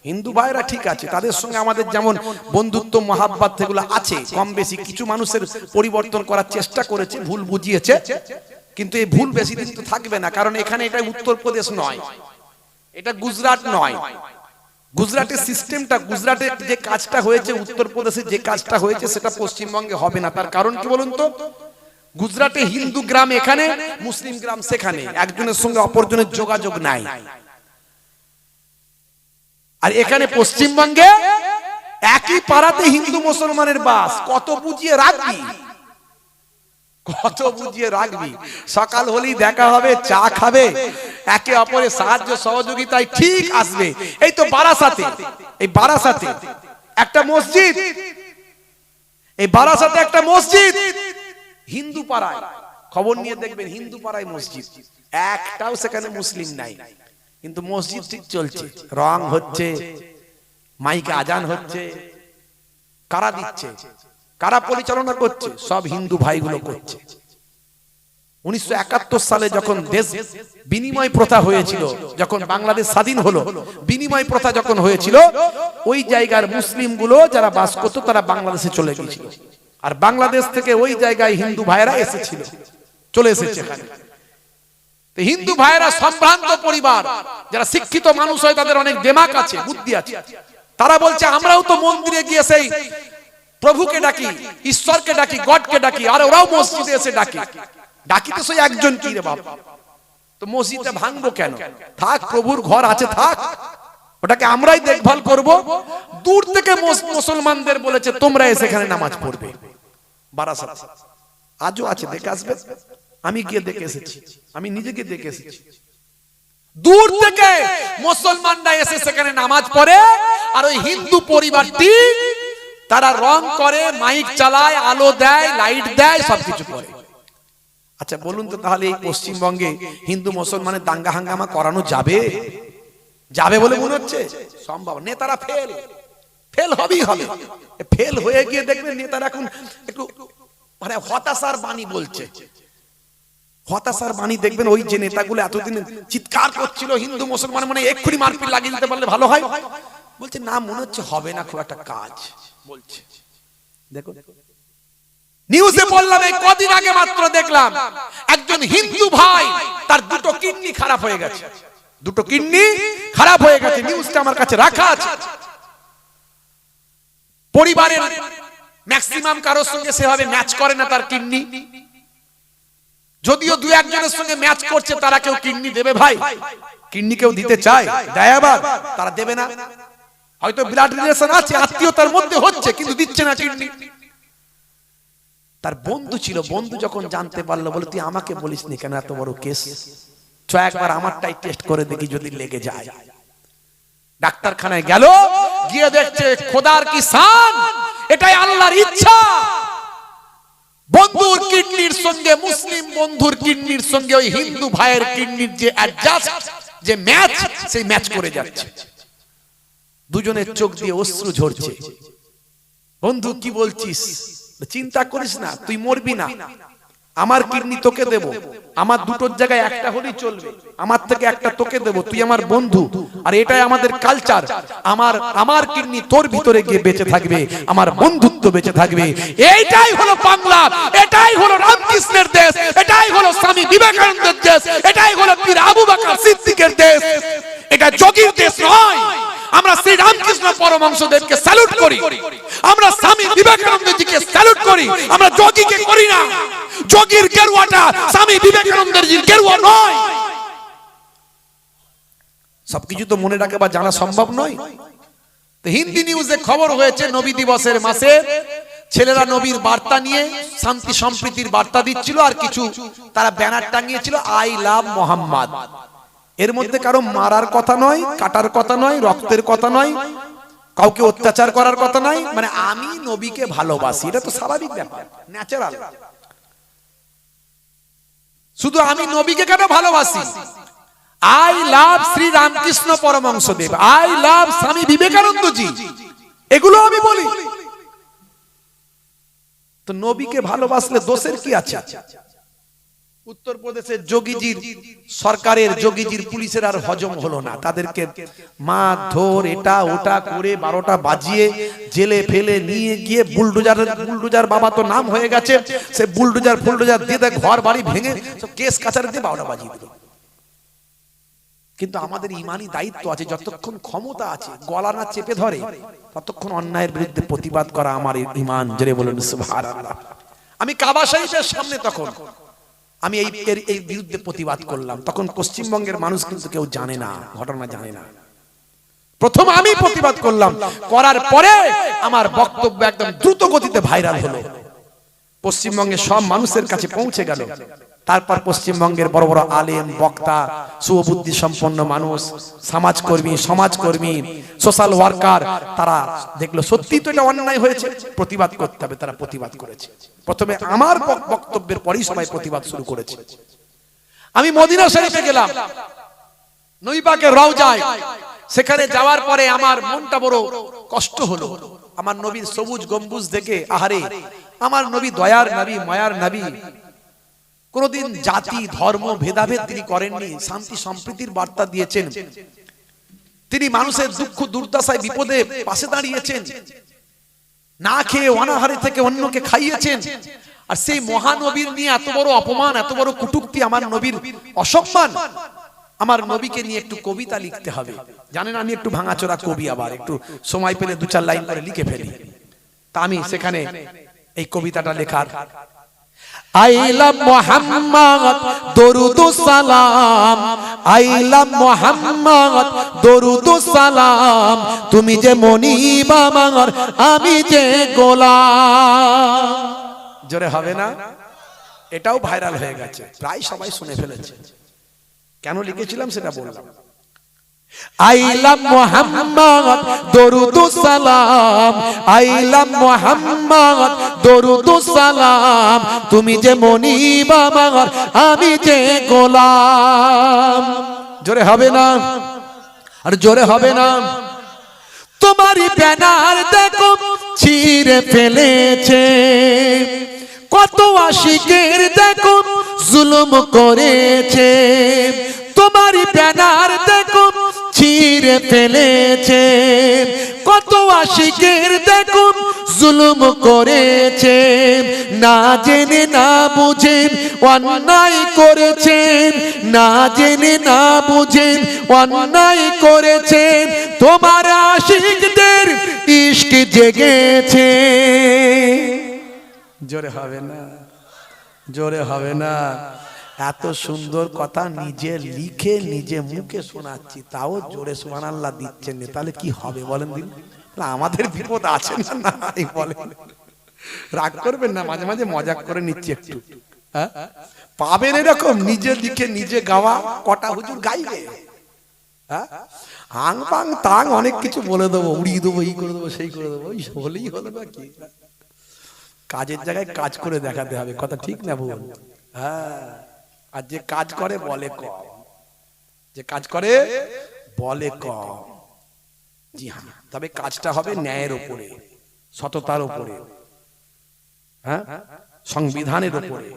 Speaker 1: হিন্দু ভাইরা ঠিক আছে, তাদের সঙ্গে আমাদের যেমন বন্ধুত্ব মহাব্বত এগুলো আছে কম বেশি, কিছু মানুষের পরিবর্তন করার চেষ্টা করেছে, ভুল বুঝিয়েছে, কিন্তু এই ভুল বেশি দিন তো থাকবে না। কারণ এখানে এটা উত্তরপ্রদেশ নয়, এটা গুজরাট নয়। গুজরাটের সিস্টেমটা, গুজরাটের যে কাজটা হয়েছে, উত্তরপ্রদেশে যে কাজটা হয়েছে সেটা পশ্চিমবঙ্গে হবে না। তার কারণ কি বলুন তো? গুজরাটে হিন্দু গ্রাম এখানে, মুসলিম গ্রাম সেখানে, একজনের সঙ্গে অপরজনের যোগাযোগ নাই। আর এখানে পশ্চিমবঙ্গে একই পাড়াতে হিন্দু মুসলমানের বাস। কত বুঝিয়ে রাখবি, কত বুঝিয়ে রাখবি? সকাল হলেই দেখা হবে, চা খাবে, একে অপরের সাহায্য সহযোগিতায় ঠিক আসবে। এই তো বারাসাতে, এই বারাসাতে একটা মসজিদ, এই বারাসাতে একটা মসজিদ হিন্দু পাড়ায়, খবর নিয়ে দেখবেন হিন্দু পাড়ায় মসজিদ, একটাও সেখানে মুসলিম নাই, কিন্তু মসজিদ ঠিক চলছে, রং হচ্ছে, মাইকে আজান হচ্ছে। কারা দিচ্ছে, কারা পরিচালনা করছে? সব হিন্দু ভাইগুলো করছে। 1971 সালে যখন দেশ বিনিময় প্রথা হয়েছিল, যখন বাংলাদেশ স্বাধীন হলো, বিনিময় প্রথা যখন হয়েছিল, ওই জায়গার মুসলিম গুলো যারা বাস করতো তারা বাংলাদেশে চলে গিয়েছিল, আর বাংলাদেশ থেকে ওই জায়গায় হিন্দু ভাইরা এসেছিল, চলে এসেছে এখানে। হিন্দু ভাইরা সম্ভ্রান্ত পরিবার, যারা শিক্ষিত মানুষ হয়, তাদের অনেক দিমাগ আছে, বুদ্ধি আছে। তারা বলছে আমরাও তো মন্দিরে গিয়ে সেই প্রভুকে ডাকি, ঈশ্বরকে ডাকি, গডকে ডাকি, আর ওরাও মসজিদে এসে ডাকি, ডাকি তো সেই একজন কি রে বাবা, তো মসজিদে ভাঙবো কেন? থাক, প্রভুর ঘর আছে, থাক, ওটাকে আমরাই দেখভাল করব। দূর থেকে মুসলমানদের বলেছে তোমরা এসে এখানে নামাজ পড়বে। বারাসাত আজও আছে, দেখে আসবে। আমি গিয়ে দেখে এসেছি, আমি নিজেকে দেখে এসেছি। দূর থেকে মুসলমানরা এসে সেখানে নামাজ পড়ে, আর ওই হিন্দু পরিবারটি তারা রং করে, মাইক চালায়, আলো দেয়, লাইট দেয়, সবকিছু করে। আচ্ছা বলুন তো, তাহলে এই পশ্চিমবঙ্গে হিন্দু মুসলমানের দাঙ্গা হাঙ্গামা করানো যাবে? যাবে বলে মনে হচ্ছে? সম্ভব। নেতারা ফেল, ফেল হবেই হবে। ফেল হয়ে গিয়ে দেখবেন নেতারা এখন একটু মানে হতাশার বাণী বলছে, হতাশার বাণী দেখবেন। ওই যে নেতাগুলো এতদিন চিৎকার করছিল হিন্দু মুসলমান মানে এক্ষুনি মারপিট লাগিয়ে দিতে পারলে ভালো হয়, বলছে না, মনে হচ্ছে হবে না খুব একটা কাজ, বলছে। দেখো নিউজে বললাম, এই কদিন আগে মাত্র দেখলাম একজন হিন্দু ভাই, তার দুটো কিডনি খারাপ হয়ে গেছে, দুটো কিডনি খারাপ হয়ে গেছে। নিউজটা আমার কাছে রাখা আছে। পরিবারের ম্যাক্সিমাম কারোর সঙ্গে সেভাবে ম্যাচ করে না তার কিডনি, যদিও দু একজনের সঙ্গে ম্যাচ করছে, তারা কেউ কিডনি দেবে ভাই? কিডনি কেউ দিতে চায়? দেয় আবার, তারা দেবে না। হয়তো ব্লাড রিলেশন আছে, আত্মীয়তার মধ্যে হচ্ছে, কিন্তু দিচ্ছে না কিডনি। তার বন্ধু ছিল, বন্ধু যখন জানতে পারলো, বলে তুই আমাকে বলিসনি কেন, এত বড় কেস, চ একবার আমারটাই টেস্ট করে দেখি যদি লেগে যায়। ডাক্তারখানায় গেল, গিয়ে দেখছে খোদার কি শান, এটাই আল্লাহর ইচ্ছা, বন্ধুর কিডনির সঙ্গে, মুসলিম বন্ধুর কিডনির সঙ্গে ওই হিন্দু ভাইয়ের কিডনির যে অ্যাডজাস্ট, যে ম্যাচ, সেই ম্যাচ করে যাচ্ছে। দুজনের চোখ দিয়ে অশ্রু ঝরছে। বন্ধু কি বলছিস? চিন্তা করিস না, তুই মরবি না, আমার কিডনি তোকে দেব, আমার দুটোর জায়গায় একটা হলেই চলবে, আমার থেকে একটা তোকে দেব, তুই আমার বন্ধু, আর এটাই আমাদের কালচার। আমার কিডনি তোর ভিতরে গিয়ে বেঁচে থাকবে, আমার বন্ধুত্ব বেঁচে থাকবে। এইটাই হলো বাংলা, এটাই হলো রামকৃষ্ণের দেশ, এটাই হলো স্বামী বিবেকানন্দের দেশ, এটাই হলো পীর আবু বকর সিদ্দিকের দেশ। এটা যোগীর দেশ নয়। আমরা শ্রী রামকৃষ্ণ পরমহংসদেবকে স্যালুট করি, আমরা স্বামী বিবেকানন্দজিকে স্যালুট করি, আমরা যোগীকে করি না। যোগীর গেরুয়াটা স্বামী বিবেকানন্দের গেরুয়া নয়। সবকিছু তো মনে রাখা বা জানা সম্ভব নয়। তো হিন্দি নিউজে খবর হয়েছে, নবী দিবসের মাসে ছেলেরা নবীর বার্তা নিয়ে শান্তি সম্প্রীতির বার্তা দিচ্ছিল, আর কিছু তারা ব্যানার টাঙিয়েছিল, আই লাভ মোহাম্মদ। এর মধ্যে কারো মারার কথা নয়, কাটার কথা নয়, রক্তের কথা নয়, কাউকে অত্যাচার করার কথা নয়, মানে আমি নবীকে ভালোবাসি, এটা তো স্বাভাবিক ব্যাপার, ন্যাচারাল। শুধু আমি নবীকে কেন ভালোবাসি, I love Shri Ramakrishna Paramahansadev, I love Swami Vivekanandaji, এগুলো আমি বলি। তো নবীকে ভালোবাসলে দোষের কি আছে? উত্তরপ্রদেশের যোগীজির সরকারের, যোগীজির পুলিশের আর হজম হলো না, তাদেরকে মারধর এটা ওটা করে 12টা বাজিয়ে জেলে ফেলে নিয়ে গিয়ে বুলডোজার বাবা তো নাম হয়ে গেছে, সে বুলডোজার দিয়ে ঘর বাড়ি ভেঙে সব কেস কাছারি দিয়ে 12টা বাজিয়ে দিল। কিন্তু আমাদের ইমানি দায়িত্ব আছে, যতক্ষণ ক্ষমতা আছে গলা না চেপে ধরে ততক্ষণ অন্যায়ের বিরুদ্ধে প্রতিবাদ করা আমার ইমান। জোরে বলুন সুবহানাল্লাহ। আমি কাবা শরীফের সামনে তখন আমি এই বিরুদ্ধে প্রতিবাদ করলাম, তখন পশ্চিমবঙ্গের মানুষ কিন্তু কেউ জানে না, ঘটনা জানে না। প্রথম আমি প্রতিবাদ করলাম, করার পরে আমার বক্তব্য একদম দ্রুত গতিতে ভাইরাল হলো, পশ্চিমবঙ্গের সব মানুষের কাছে পৌঁছে গেল। তারপর পশ্চিমবঙ্গের বড় বড় আলেম, বক্তা, সুবুদ্ধি সম্পন্ন মানুষ, সমাজকর্মী, সোশ্যাল ওয়ার্কার, তারা দেখলো সত্যি তো এটা অন্যায় হয়েছে, প্রতিবাদ করতে হবে, তারা প্রতিবাদ করেছে। প্রথমে আমার বক্তব্যের পরেই সবাই প্রতিবাদ শুরু করেছে। আমি মদিনা শরীফে গেলাম, নবী পাকের রওজায়, সেখানে যাওয়ার পরে আমার মনটা বড় কষ্ট হলো। আমার নবীর সবুজ গম্বুজ দেখে, আহারে আমার নবী দয়ার নবী, মায়ার নবী, কোনদিন জাতি ধর্ম ভেদাভেদ তিনি করেননি, শান্তি সম্প্রীতির বার্তা দিয়েছেন। তিনি মানুষের দুঃখ দুর্দশায় বিপদে পাশে দাঁড়িয়েছেন, না খেয়ে অনাহারে থেকে অন্যকে খাইয়েছেন। আর সেই মহানবীর নিয়ে এত বড় অপমান, এত বড় কটূক্তি, আমার নবীর অসম্মান, আমার নবীকে নিয়ে একটু কবিতা লিখতে হবে। জানেন আমি একটু ভাঙাচোরা কবি, আবার একটু সময় পেলে 2-4 লাইন করে লিখে ফেলি। তা আমি সেখানে এই কবিতাটা লেখার, আইলা মুহাম্মদ দরুদুস সালাম, আইলা মুহাম্মদ দরুদুস সালাম, তুমি যে মনিব আমার, আমি যে গোলাম। জোরে হবে না? এটাও ভাইরাল হয়ে গেছে, প্রায় সবাই শুনে ফেলেছে। কেন লিখেছিলাম সেটা বললাম। আইলা মুহাম্মদ দরুদুস সালাম, আইলা মুহাম্মদ দরুদুস সালাম, তুমি যে মনিব আমার, আমি যে গোলাম। জোরে হবে না? আর জোরে হবে না? তোমারই ব্যানার দেখো ছিঁড়ে ফেলেছে, কত আশিকের দেখো জুলুম করেছে। তোমারই ব্যানার দেখো ছিঁড়ে ফেলেছে, কত আশিকের দেখো জুলুম করেছে। না জেনে না বুঝে অন্যায় করেছেন, না জেনে না বুঝে অন্যায় করেছেন। তোমার আশিকদের ইশক জেগেছে। জোরে হবে না? জোরে হবে না? এত সুন্দর কথা নিজে লিখে নিজে মুখে শোনাচ্ছি, তাও জোরে সুবহানাল্লাহ দিচ্ছেন না, তাহলে কি হবে বলেন দিন? আমাদের বিপদ আছে না? নাই বলেন, রাগ করবেন না, মাঝে মাঝে মজাক করে নিচ্ছি একটু। হ্যাঁ, পাবেন এরকম নিজে লিখে নিজে গাওয়া, কটা হুজুর গাইবে। হ্যাঁ, আং পাং তাং অনেক কিছু বলে দেবো, উড়িয়ে দেবো, এই করে দেবো, সেই করে দেবো, হলেই হলো না কি? কাজের জায়গায় কাজ করে দেখাতে হবে, কথা ঠিক না বল? হ্যাঁ, আর যে কাজ করে বলে কম, যে কাজ করে বলে কম। জি হ্যাঁ, তবে কাজটা হবে ন্যায়ের উপরে, সততার উপরে, হ্যাঁ, সংবিধানের উপরে,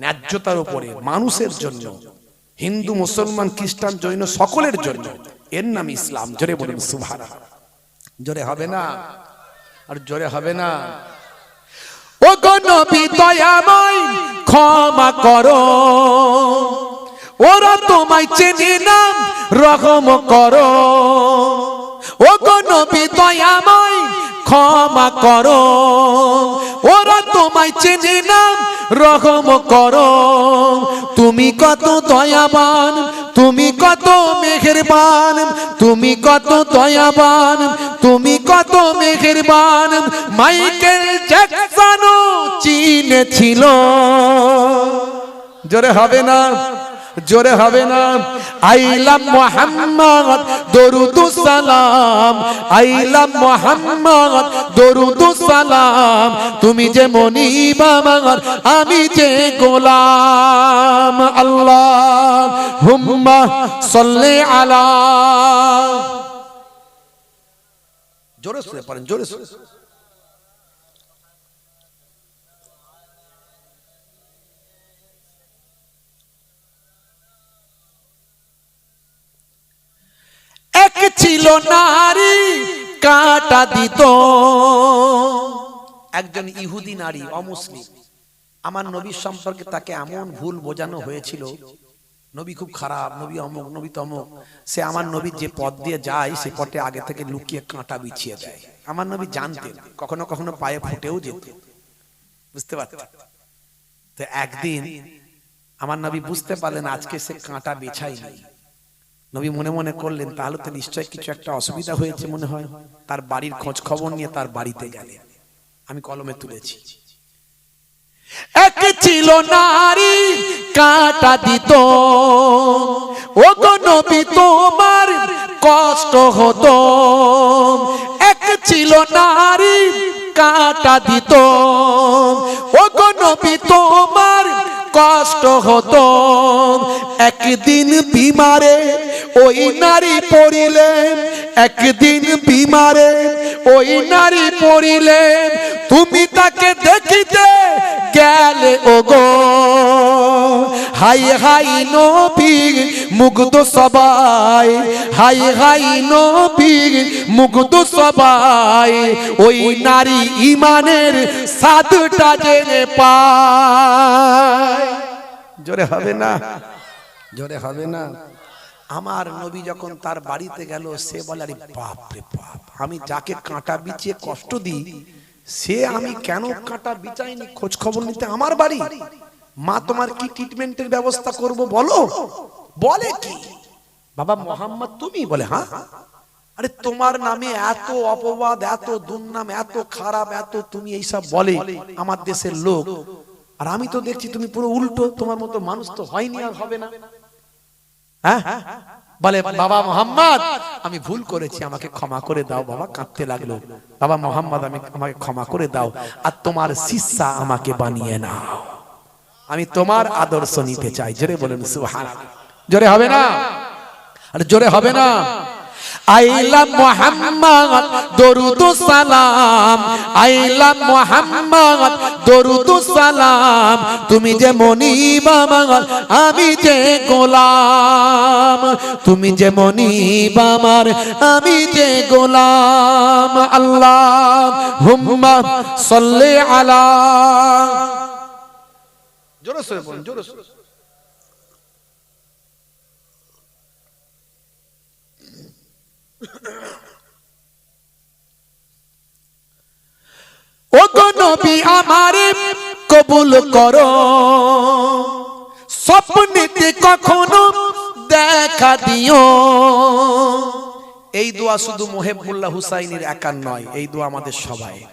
Speaker 1: ন্যায্যতার উপরে, মানুষের জন্য, হিন্দু মুসলমান খ্রিস্টান জৈন সকলের জন্য। এর নাম ইসলাম। জোরে বলুন সুবহানাল্লাহ। জোরে হবে না? আর জোরে হবে না? ও গো নবী দয়াময় ক্ষমা করো, ওরা তোমায় চেনে না, রহম করো। ও গো নবী দয়াময় ক্ষমা করো, ওরা তোমায় চেনে না, রহম করো। তুমি কত দয়াবান, তুমি কত মেহেরবান, তুমি কত দয়াবান, তুমি কত মেহেরবান। মাইকেল জ্যাকসনও চিনেছিল। জোরে হবে না? জোরে হবে না? আইলা মুহাম্মদ দরুদুস সালাম, আইলা মুহাম্মদ দরুদুস
Speaker 2: সালাম তুমি যে মনিব আমার আমি যে গোলাম আল্লাহুম্মা সাল্লি আলা
Speaker 1: জোরে সুরে পড়েন জোরে সুরে
Speaker 2: এক ছিল নারী কাঁটা দিত
Speaker 1: একজন ইহুদি নারী অমুসলিম আমার নবীর সম্পর্কে তাকে এমন ভুল বোঝানো হয়েছিল নবী খুব খারাপ নবী অমুক নবী তমুক সে আমার নবী যে পথ দিয়ে যায় সে পথে আগে থেকে লুকিয়ে কাঁটা বিছিয়ে দেয় আমার নবী জানতেন কখনো কখনো পায়ে ফুটেও যেত বুঝতে পারতেন তো একদিন আমার নবী বুঝতে পারলেন আজকে সে কাঁটা বিছায়নি নবী মনে মনে করলেন তাহলে তো নিশ্চয়ই কিছু একটা অসুবিধা হয়েছে মনে হয় তার বাড়ির খোঁজ খবর নিয়ে তার বাড়িতে গেলেন আমি কলমে তুলেছি
Speaker 2: এক ছিল নারী কাঁটা দিত ও গো নবী তোমার কষ্ট হতো এক ছিল নারী কাঁটা দিত ও গো নবী তোমার কষ্ট হতো একদিন বিমারে ওই নারী পড়িলেন একদিন বিমারে ওই নারী পড়িলেন তুমি তাকে দেখিতে গেলে ওগো হাই হাই নবী মুগ্ধ সবাই হাই হাই নবী মুগ্ধ সবাই ওই নারী ঈমানের স্বাদটা জেনে পায়
Speaker 1: জোরে হবে না জোরে হবে না আমার নবী যখন তার বাড়িতে গেল সে বলে আরে বাপ রে বাপ আমি যাকে কাঁটা বিছিয়ে কষ্ট দিই সে আমি কেন কাঁটা বিছাইনি খোঁজ খবর নিতে আমার বাড়ি মা তোমার কি ট্রিটমেন্টের ব্যবস্থা করব বলো বলে কি বাবা মোহাম্মদ তুমি বলে হ্যাঁ আরে তোমার নামে এত অপবাদ এত দুর্নাম এত খারাপ এত তুমি এইসব বলে আমার দেশের লোক আর আমি তো দেখছি তুমি পুরো উল্টো তোমার মতো মানুষ তো হয়নি আর হবে না হ্যাঁ বলে বাবা মোহাম্মদ আমি ভুল করেছি আমাকে ক্ষমা করে দাও বাবা কাঁদতে লাগলো বাবা মোহাম্মদ আমাকে ক্ষমা করে দাও আর তোমার শিষ্যা আমাকে বানিয়ে নাও আমি তোমার আদর্শ নিতে চাই জোরে বলেন সুবহানাল্লাহ
Speaker 2: জোরে হবে না আর জোরে হবে না আইলা মুহাম্মদ দরুদ সালাম আইলা মুহাম্মদ দরুদ সালাম তুমি যে মনিব আমার আমি যে গোলাম তুমি যে মনিব আমার আমি যে গোলাম আল্লাহুম্মা সাল্লি আলা
Speaker 1: জোরে সরে বলেন জোরে সরে
Speaker 2: ও গো নবী আমারে কবুল করো স্বপ্নেতে কখনো দেখা দিও
Speaker 1: এই দোয়া শুধু মুহিবুল্লাহ হুসাইনের একার নয় এই দোয়া আমাদের সবাই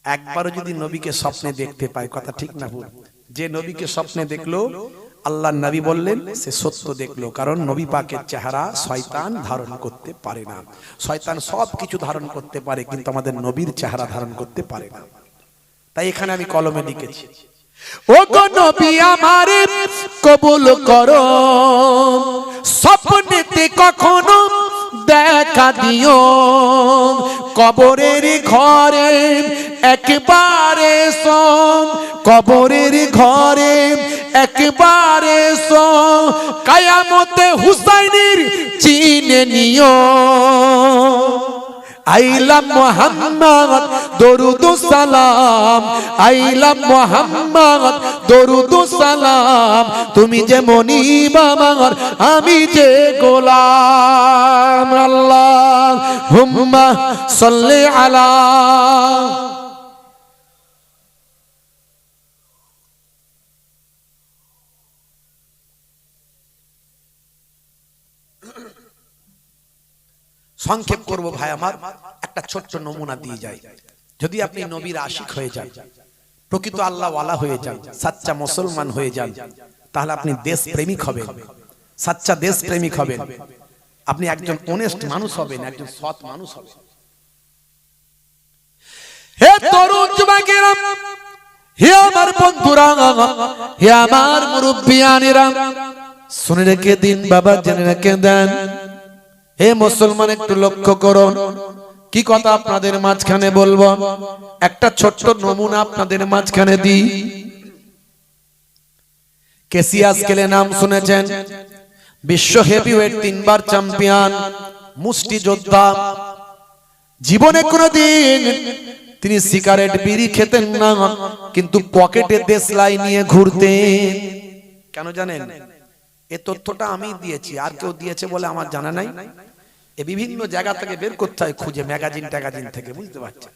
Speaker 1: একবারও যদি নবীকে স্বপ্নে দেখতে পায় কথা ঠিক না ভুল যে নবীকে স্বপ্নে দেখলো আল্লাহর নবী বললেন সে সত্য দেখলো কারণ নবী পাকের চেহারা শয়তান ধারণ করতে পারে না শয়তান সব কিছু ধারণ করতে পারে কিন্তু আমাদের নবীর চেহারা ধারণ করতে পারে না তাই এখানে আমি কলমে লিখেছি
Speaker 2: ও গো নবী আমারে কবুল করো স্বপ্নেতে কখনো দেখা দিও কবরের ঘরে একবারে শোন কবরের ঘরে একবারে শোন কিয়ামতে হুসাইনের চিনে নিও আইলা মুহাম্মদ দরুদ সালাম আইলা মুহাম্মদ দরুদ সালাম তুমি যে মনিব আমার আমি যে গোলাম আল্লাহুম্মা সাল্লি আলা
Speaker 1: সংক্ষেপ করব ভাই আমার একটা ছোট্ট নমুনা দিয়ে যাই যদি আপনি নবীর আশিক হয়ে যান প্রকৃত আল্লাহ ওয়ালা হয়ে যান সচ্চা মুসলমান হয়ে যান তাহলে আপনি দেশ প্রেমিক হবেন সচ্চা দেশ প্রেমিক হবেন আপনি একজন অনেস্ট মানুষ হবেন একজন সৎ মানুষ হবেন
Speaker 2: হে হে আমার বন্ধুরা, হে আমার মুরব্বিয়ানেরা, শুনে রেখে দিন বাবা, জেনে রেখে দেন। হে মুসলমান, একটু লক্ষ্য করুন, কি কথা আপনাদের মাঝখানে বলবো, একটা ছোট্ট নমুনা আপনাদের মাঝখানে দিই। ক্যাসিয়াস ক্লে নাম শুনেছেন? বিশ্ব হেভিওয়েট 3 বার চ্যাম্পিয়ন, মুষ্টিযোদ্ধা। জীবনে কোনোদিন তিনি সিগারেট বিড়ি খেতেন না, কিন্তু পকেটে দেশলাই নিয়ে ঘুরতেন। কেন জানেন? এই তথ্যটা আমি দিয়েছি, আর কেউ দিয়েছে বলে আমার জানা নাই। এ বিভিন্ন জায়গা থেকে বের করতে হয়, খুঁজে, ম্যাগাজিন ট্যাগাজিন থেকে, বুঝতে পারছেন?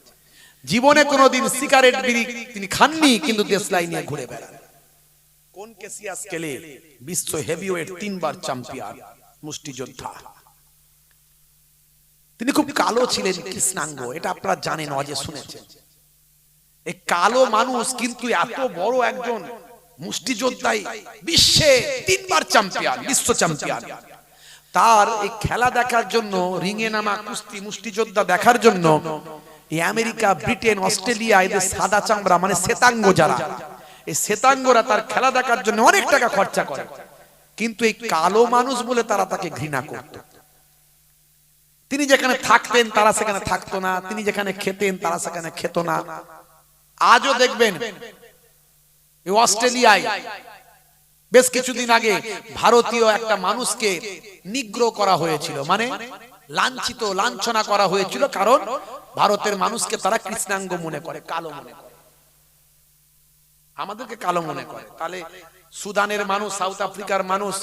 Speaker 2: জীবনে কোনোদিন সিগারেট বিড়ি তিনি খাননি, কিন্তু দেশলাই নিয়ে ঘুরে বেড়ান। কোন ক্যাসিয়াস ক্লে? বিশ্ব হেভিওয়েট 3 বার চ্যাম্পিয়ন, মুষ্টিযোদ্ধা। তিনি খুব কালো ছিলেন, কৃষ্ণাঙ্গ, এটা আপনারা জানেন, অজে শুনেছেন। এই কালো মানুষ কিন্তু এত বড় একজন মুষ্টিযোদ্ধাই, বিশ্বে 3 বার চ্যাম্পিয়ন, বিশ্ব চ্যাম্পিয়ন। তার এই খেলা দেখার জন্য, রিংয়ে নামা কুস্তি মুষ্টিযোদ্ধা দেখার জন্য এই আমেরিকা, ব্রিটেন, অস্ট্রেলিয়া, এদের সাদা চামড়া মানে শ্বেতাঙ্গ যারা, এই শ্বেতাঙ্গরা তার খেলা দেখার জন্য অনেক টাকা খরচা করে, কিন্তু এই কালো মানুষ বলে তারা তাকে ঘৃণা করত। তিনি যেখানে থাকতেন তারা সেখানে থাকতো না, তিনি যেখানে খেতেন তারা সেখানে খেত না। আজও দেখবেন এই অস্ট্রেলিয়ায় বেশ কিছুদিন আগে ভারতীয় একটা মানুষকে নিগ্র করা হয়েছিল, মানে লাঞ্ছিত, লাঞ্ছনা করা হয়েছিল, কারণ ভারতের মানুষকে তারা কৃষ্ণাঙ্গ মনে করে, কালো মনে করে, আমাদেরকে কালো মনে করে। তাহলে সুদানের মানুষ, সাউথ আফ্রিকার মানুষ,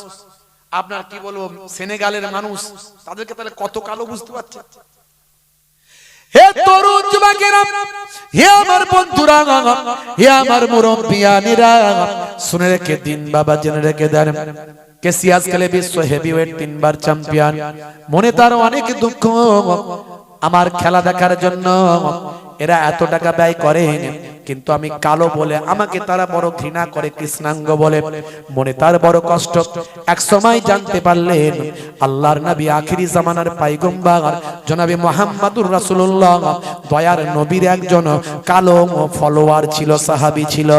Speaker 2: আপনার কি বলবো, সেনেগালের মানুষ, তাদেরকে তাহলে কত কালো, বুঝতে পারছেন? হে তরুণ যুবকেরা, হে আমার বন্ধুরা, হে আমার মুরব্বিয়ানেরা, শুনে রেখে দিন বাবা, জেনে রেখে দেন। ক্যাসিয়াস ক্লে বিশ্ব হেভিওয়েট 3 বার চ্যাম্পিয়ন। মনে তার অনেক দুঃখ, আমার খেলা দেখার জন্য এরা এত টাকা ব্যয় করেন, কিন্তু আমি কালো বলে আমাকে তারা বড় ঘৃণা করে, কৃষ্ণাঙ্গ বলে। মনে তার বড় কষ্ট। এক সময় জানতে পারলেন আল্লাহর নবী, আখিরি জামানার পয়গম্বর জনাবে মুহাম্মদুর রাসূলুল্লাহ, দয়ার নবীর একজন কালো ফলোয়ার ছিল, সাহাবী ছিল।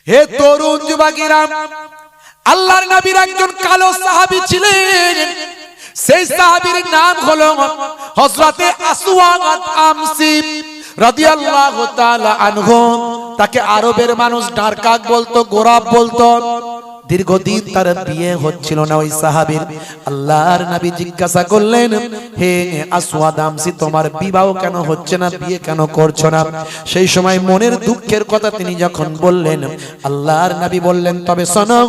Speaker 2: হে তরুণ যুবকেরা, আল্লাহর নবীর একজন কালো সাহাবী ছিলেন। সেই সাহাবীর নাম হলো হযরতে আসওয়াদ আমসি রাদিয়াল্লাহু তাআলা আনহু। তাকে আরবের মানুষ ডারকাক বলতো, গোরাব বলতো। দীর্ঘদিন তার বিয়ে হচ্ছিল না ওই সাহাবীর। আল্লাহর নবী জিজ্ঞাসা করলেন, হে আসওয়াদ আমসি, তোমার বিবাহ কেন হচ্ছে না, বিয়ে কেন করছো না? সেই সময় মনের দুঃখের কথা তিনি যখন বললেন, আল্লাহর নবী বললেন, তবে শোনো,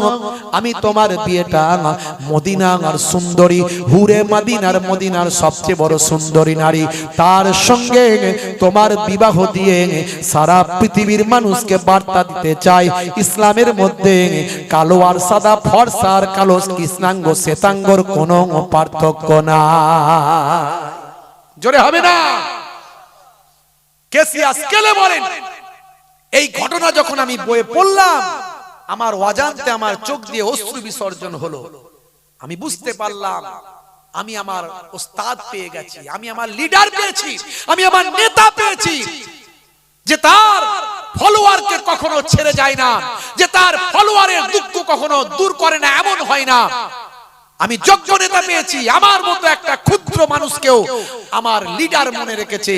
Speaker 2: আমি তোমার বিয়েটা মদিনার সুন্দরী হুরে মদিনার, মদিনার সবচেয়ে বড় সুন্দরী নারী, তার সঙ্গে তোমার বিবাহ দিয়ে সারা পৃথিবীর মানুষকে বার্তা দিতে চাই, ইসলামের মধ্যে কালো আর সাদা, ফর্সা আর কালো, কৃষ্ণাঙ্গ শ্বেতাঙ্গর কোনো পার্থক্য না। জোরে হবে না? ক্যাসিয়াস ক্লে বলেন, এই ঘটনা যখন আমি বইয়ে পড়লাম, আমার অজান্তে আমার চোখ দিয়ে অশ্রু বিসর্জন হলো। আমি বুঝতে পারলাম আমি আমার ওস্তাদ পেয়ে গেছি, আমি আমার লিডার পেয়েছি, আমি আমার নেতা পেয়েছি, যে তার ফলোয়ারকে কখনো ছেড়ে যায় না, যে তার ফলোয়ারের দুঃখ কখনো দূর করে না, এমন হয় না। আমি যোগ্য নেতা পেয়েছি, আমার মতো একটা ক্ষুদ্র মানুষকেও আমার লিডার মনে রেখেছে।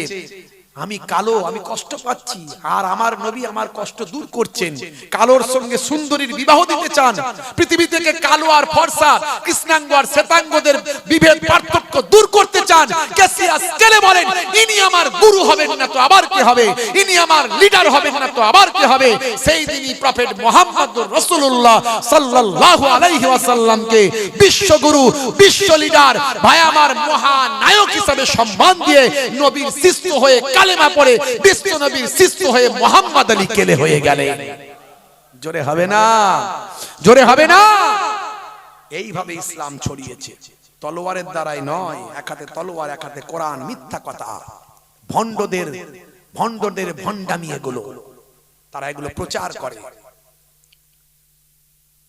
Speaker 2: আমি কালো, আমি কষ্ট পাচ্ছি, আর আমার নবী আমার কষ্ট দূর করছেন। কালোর সঙ্গে সুন্দরীর বিবাহ দিতে চান, পৃথিবী থেকে কালো আর ফর্সা, কৃষ্ণাঙ্গ আর শ্বেতাঙ্গদের বিভেদ পার্থক্য দূর করতে চান। ক্যাসিয়াস ক্লে বলেন, ইনি আমার গুরু হবেন না তো আবার কি হবে, ইনি আমার লিডার হবেন না তো আবার কি হবে। সেই দিনই প্রফেট মুহাম্মদুর রাসূলুল্লাহ সাল্লাল্লাহু আলাইহি ওয়াসাল্লামকে বিশ্বগুরু, বিশ্ব লিডার, ভাই আমার মহানায়ক হিসেবে সম্মান দিয়ে নবীর শিষ্য হয়ে কালেমা পড়ে বিশ্ব নবীর শিষ্য হয়ে মুহাম্মদ আলী ক্লে হয়ে গেলেন। জোরে হবে না? জোরে হবে না? এইভাবে ইসলাম ছড়িয়েছে, তলোয়ারের দ্বারাই নয়। এক হাতে তলোয়ার, এক হাতে কোরআন। মিথ্যা কথা, ভণ্ডদের ভণ্ডামি এগুলো, তারা এগুলো প্রচার করে।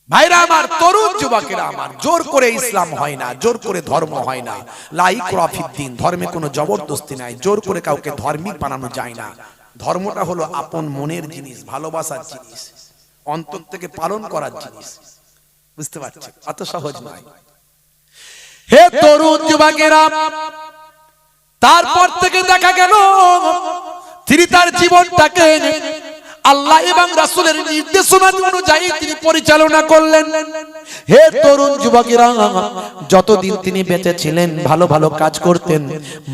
Speaker 2: ভাইরা আমার, তরুণ যুবকেরা আমার, জোর করে ইসলাম হয় না, জোর করে ধর্ম হয় না। লা ইকরাহা ফিদ্দিন, ধর্মে কোনো জবরদস্তি নাই, জোর করে কাউকে ধার্মিক বানানো যায় না।
Speaker 1: ধর্মটা হলো আপন মনের জিনিস, ভালোবাসার জিনিস, অন্তর থেকে পালন করার জিনিস। বুঝতে পারছেন? অত সহজ নয়।
Speaker 2: হে তরুণ যুবকেরা, তারপর থেকে দেখা গেল তিনি তার জীবনটাকে আল্লাহ এবং রাসূলের নির্দেশনা অনুযায়ী তিনি পরিচালনা করলেন। হে তরুণ যুবকেরা, যতদিন তিনি বেঁচে ছিলেন ভালো ভালো কাজ করতেন,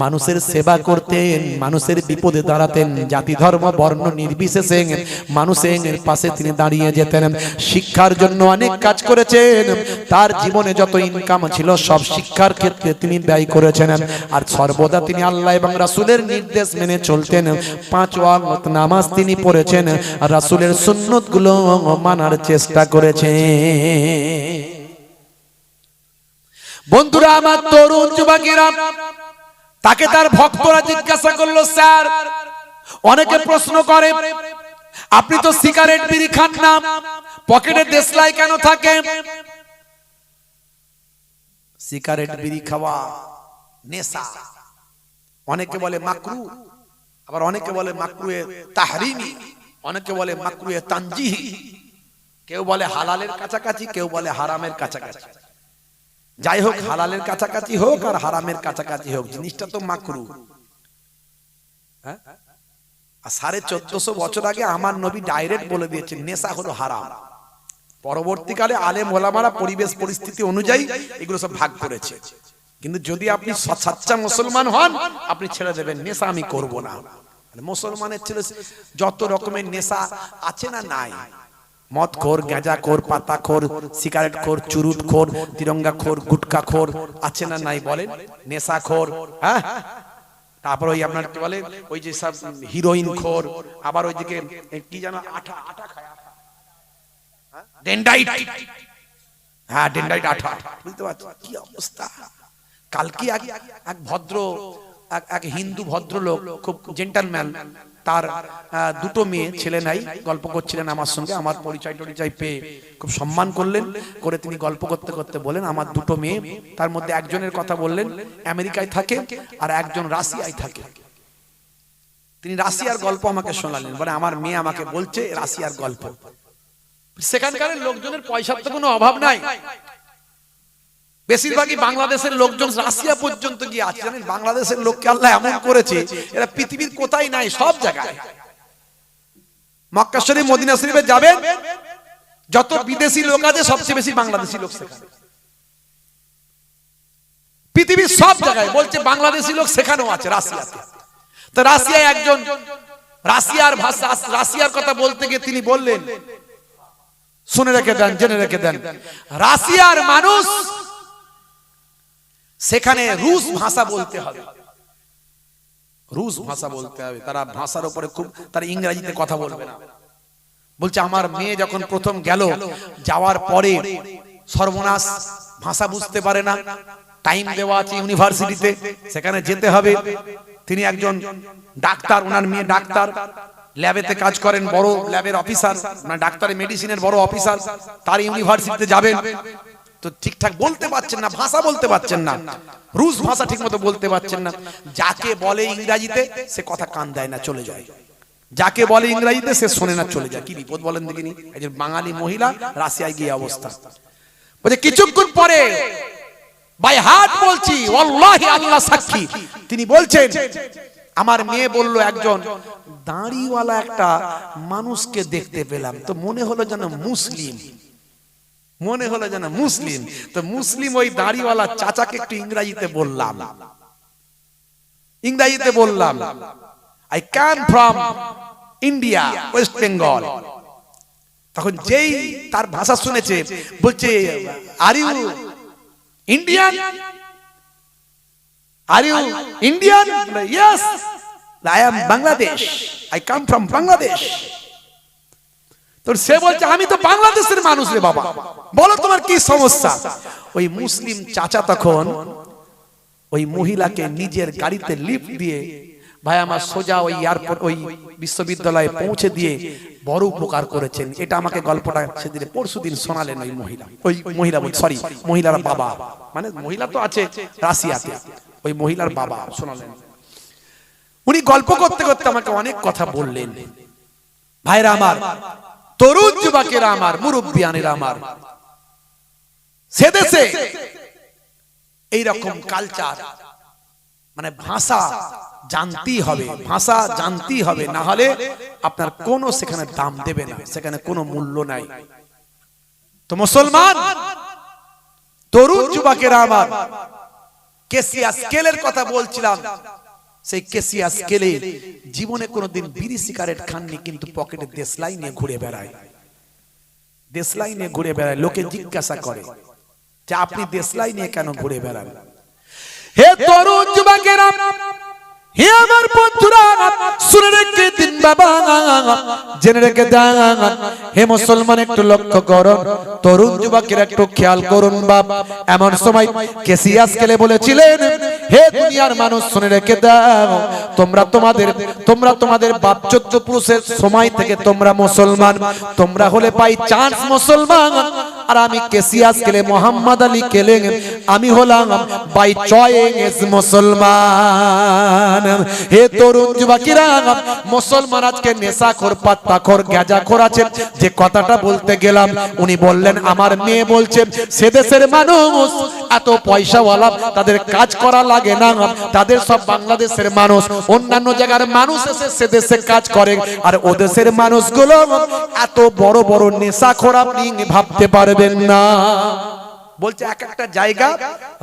Speaker 2: মানুষের সেবা করতেন, মানুষের বিপদে দাঁড়াতেন, জাতি ধর্ম বর্ণ নির্বিশেষে মানুষের পাশে তিনি দাঁড়িয়ে যেতেন। শিক্ষার জন্য অনেক কাজ করেছেন, তার জীবনে যত ইনকাম ছিল সব শিক্ষার ক্ষেত্রে তিনি ব্যয় করেছেন। আর সর্বদা তিনি আল্লাহ এবং রাসূলের নির্দেশ মেনে চলতেন। 5 ওয়াক্ত নামাজ তিনি পড়েছেন, রাসূলের সুন্নত গুলো মানার চেষ্টা করেছে। বন্ধুরা আমার, তরুণ যুবকেরা, তাকে তার ভক্তরা জিজ্ঞাসা করলো, স্যার, অনেকে প্রশ্ন করে আপনি তো সিগারেট বিড়ি খান না, পকেটে দেশলাই কেন থাকে?
Speaker 1: সিগারেট বিড়ি খাওয়া নেশা, অনেকে বলে মাকরু, আবার অনেকে বলে মাকরুয়ে তাহরিমি, অনেকে বলে মাকরুয়ে তানজিহি, কেউ বলে হালালের কাছাকাছি, কেউ বলে হারামের কাছাকাছি। যাই হোক, হালালের কাছাকাছি হোক আর হারামের কাছাকাছি হোক, জিনিসটা তো মাকরু। আর 1450 বছর আগে আমার নবী ডাইরেক্ট বলে দিয়েছেন নেশা হলো হারাম। পরবর্তীকালে আলেম ওলামারা পরিবেশ পরিস্থিতি অনুযায়ী এগুলো সব ভাগ করেছে। কিন্তু যদি আপনি সচ্চা মুসলমান হন, আপনি ছেড়ে দেবেন নেশা আমি করব না। মুসলমানের ছেলে যত রকমের নেশা আছে না নাই, মদ খোর, গাঁজা খোর, পাতা খোর, সিগারেট খোর, চুরুট খোর, তিরঙ্গা খোর, গুটকা খোর আছে না নাই বলেন? নেশা খোর, হ্যাঁ। তারপর ওই আপনার কি বলে, ওই যে সব হিরোইন খোর, আবার ওইদিকে কি জানো আঠা আঠা খায়, ডেন্ডাইট, হ্যাঁ ডেন্ডাইট আঠা। বুঝতে পারছো কি অবস্থা? কালকে এক ভদ্র এক হিন্দু ভদ্রলোক, খুব জেন্টলম্যান, তার 2টো মেয়ে, ছেলে নাই, গল্প করছিলেন আমার সঙ্গে। আমার পরিচয় টরিচয় পেয়ে খুব সম্মান করলেন, করে তিনি গল্প করতে করতে বলেন আমার 2টো মেয়ে, তার মধ্যে একজনের কথা বললেন আমেরিকায় থাকে আর একজন রাশিয়ায় থাকে। তিনি রাশিয়ার গল্প আমাকে শোনালেন, বলে আমার মেয়ে আমাকে বলছে রাশিয়ার গল্প। সেখানকার লোকজনের পয়সার তো কোনো অভাব নাই, বেশিরভাগই বাংলাদেশের লোকজন রাশিয়া পর্যন্ত গিয়ে আছে। জানেন, বাংলাদেশের লোককে আল্লাহ এমন করেছে, এরা পৃথিবীর কোথায় নাই, সব জায়গায়। মক্কা শরীফ, মদিনা শরীফে যাবেন, যত বিদেশি লোক আছে সবচেয়ে বেশি বাংলাদেশি লোক সেখানে। পৃথিবীর সব জায়গায় বলছে বাংলাদেশি লোক সেখানেও আছে, রাশিয়াতে। তো রাশিয়ায় একজন রাশিয়ার ভাষা, রাশিয়ার কথা বলতে গিয়ে তিনি বললেন, শুনে রেখে দেন, জেনে রেখে দেন, রাশিয়ার মানুষ সেখানে রুশ ভাষা বলতে হবে, রুশ ভাষা বলতে হবে। তারা ভাষার উপরে খুব, তারা ইংরেজিতে কথা বলবে না। বলছে আমার মেয়ে যখন প্রথম গেল, যাওয়ার পরে সর্বনাশ, ভাষা বুঝতে পারে না, টাইম দেওয়া আছে ইউনিভার্সিটিতে, সেখানে যেতে হবে। তিনি একজন ডাক্তার, ওনার মেয়ে ডাক্তার, ল্যাবেতে কাজ করেন, বড় ল্যাবের অফিসার, মানে ডাক্তারের মেডিসিনের বড় অফিসার, তার ইউনিভার্সিটিতে যাবেন। তো ঠিকঠাক বলতে পারছেন না, ভাষা বলতে পারছেন না, রুশ ভাষা ঠিক মতো বলতে পারছেন না। যাকে বলে ইংরেজিতে সে কথা কান দেয় না, চলে যায়। যাকে বলে ইংরেজিতে সে শোনে না, চলে যায়। কি বিপদ বলেন দেখিনি? একজন বাঙালি মহিলা রাশিয়ায় গিয়ে অবস্থা। বলছে কিছুক্ষণ পরে, বাই হার্ট বলছি, ওয়াল্লাহি আল্লাহ সাক্ষী, তিনি বলছেন আমার মেয়ে বলল একজন দাড়িওয়ালা একটা মানুষকে দেখতে পেলাম, তো মনে হলো যেন মুসলিম, মনে হলো যেন মুসলিম। তো মুসলিম ওই দাড়িওয়ালা চাচাকে একটু ইংরেজিতে বললাম, ইংরেজিতে বললাম, I come from India, West Bengal. তখন যেই তার ভাষা শুনেছে, বলছে are you Indian, are you Indian? Yes, I am Bangladesh, I come from Bangladesh. তো সে বলছে আমি তো বাংলাদেশের মানুষ রে বাবা, বলো তোমার কি সমস্যা? ওই মুসলিম চাচা তখন ওই মহিলাকে নিজের গাড়িতে লিফট দিয়ে, ভাই আমার সোজা ওই এয়ারপোর্ট, ওই বিশ্ববিদ্যালয়ে পৌঁছে দিয়ে বড় উপকার করেছেন। এটা আমাকে গল্পটা সেদিন পরশুদিন শোনালেন ওই মহিলা, ওই মহিলা সরি মহিলার বাবা, মানে মহিলা তো আছে রাশিয়াতে, ওই মহিলার বাবা শোনালেন। উনি গল্প করতে করতে আমাকে অনেক কথা বললেন। ভাইরা আমার, তরুণ যুবকেরা আমার, মুরব্বিয়ানেরা আমার, সে দেশে এইরকম কালচার মানে ভাষা জানতেই হবে, ভাষা জানতেই হবে, না হলে আপনার কোনো সেখানে দাম দেবে না, সেখানে কোনো মূল্য নাই। তো মুসলমান তরুণ যুবকেরা আমার, কেসিয়া স্কেলের কথা বলছিলাম, সেই কেসিয়া স্কেলে জীবনে কোনোদিন বিড়ি সিগারেট খাননি, কিন্তু পকেটে দেশলাই নিয়ে ঘুরে বেড়ায়, দেশলাই নিয়ে ঘুরে বেড়ায়। লোকে জিজ্ঞাসা করে যে আপনি দেশলাই নিয়ে কেন ঘুরে বেড়ান? হে তরুণ যুবকেরা, হে আমার বন্ধুরা, শুনে রেখে দিন বাবা, জেনে রেখে দেন। হে মুসলমান, একটু লক্ষ্য করুন, তরুণ যুবকেরা একটু খেয়াল করুন বাপ। এমন সময় কেসিয়া স্কেলে বলেছিলেন, হে দুনিয়ার মানুষ শুনে রেখে দাও, তোমরা তোমাদের বাপ চোদ্দ পুরুষের সময় থেকে তোমরা মুসলমান, তোমরা হলে পাই চান্স মুসলমান। আর আমি কেসিয়া স্কেলে মোহাম্মদ আলী কেলে আমি হলাম বাই চয়েস মুসলমান। হে তরুণ যুবকেরা, মুসলমান আজকে নেশাখোর, পাত্তাখোর, গাঁজাখোর আছে। যে কথাটা বলতে গেলাম, উনি বললেন আমার মেয়ে বলছে সে দেশের মানুষ এত পয়সাওয়ালা, তাদের কাজ করা লাগে না, তাদের সব বাংলাদেশের মানুষ, অন্যান্য জায়গার মানুষ এসে সে দেশে কাজ করে, আর ও দেশের মানুষগুলো এত বড় বড় নেশাখোর, আপনি ভাবতে পারবেন না। বলছে এক একটা জায়গা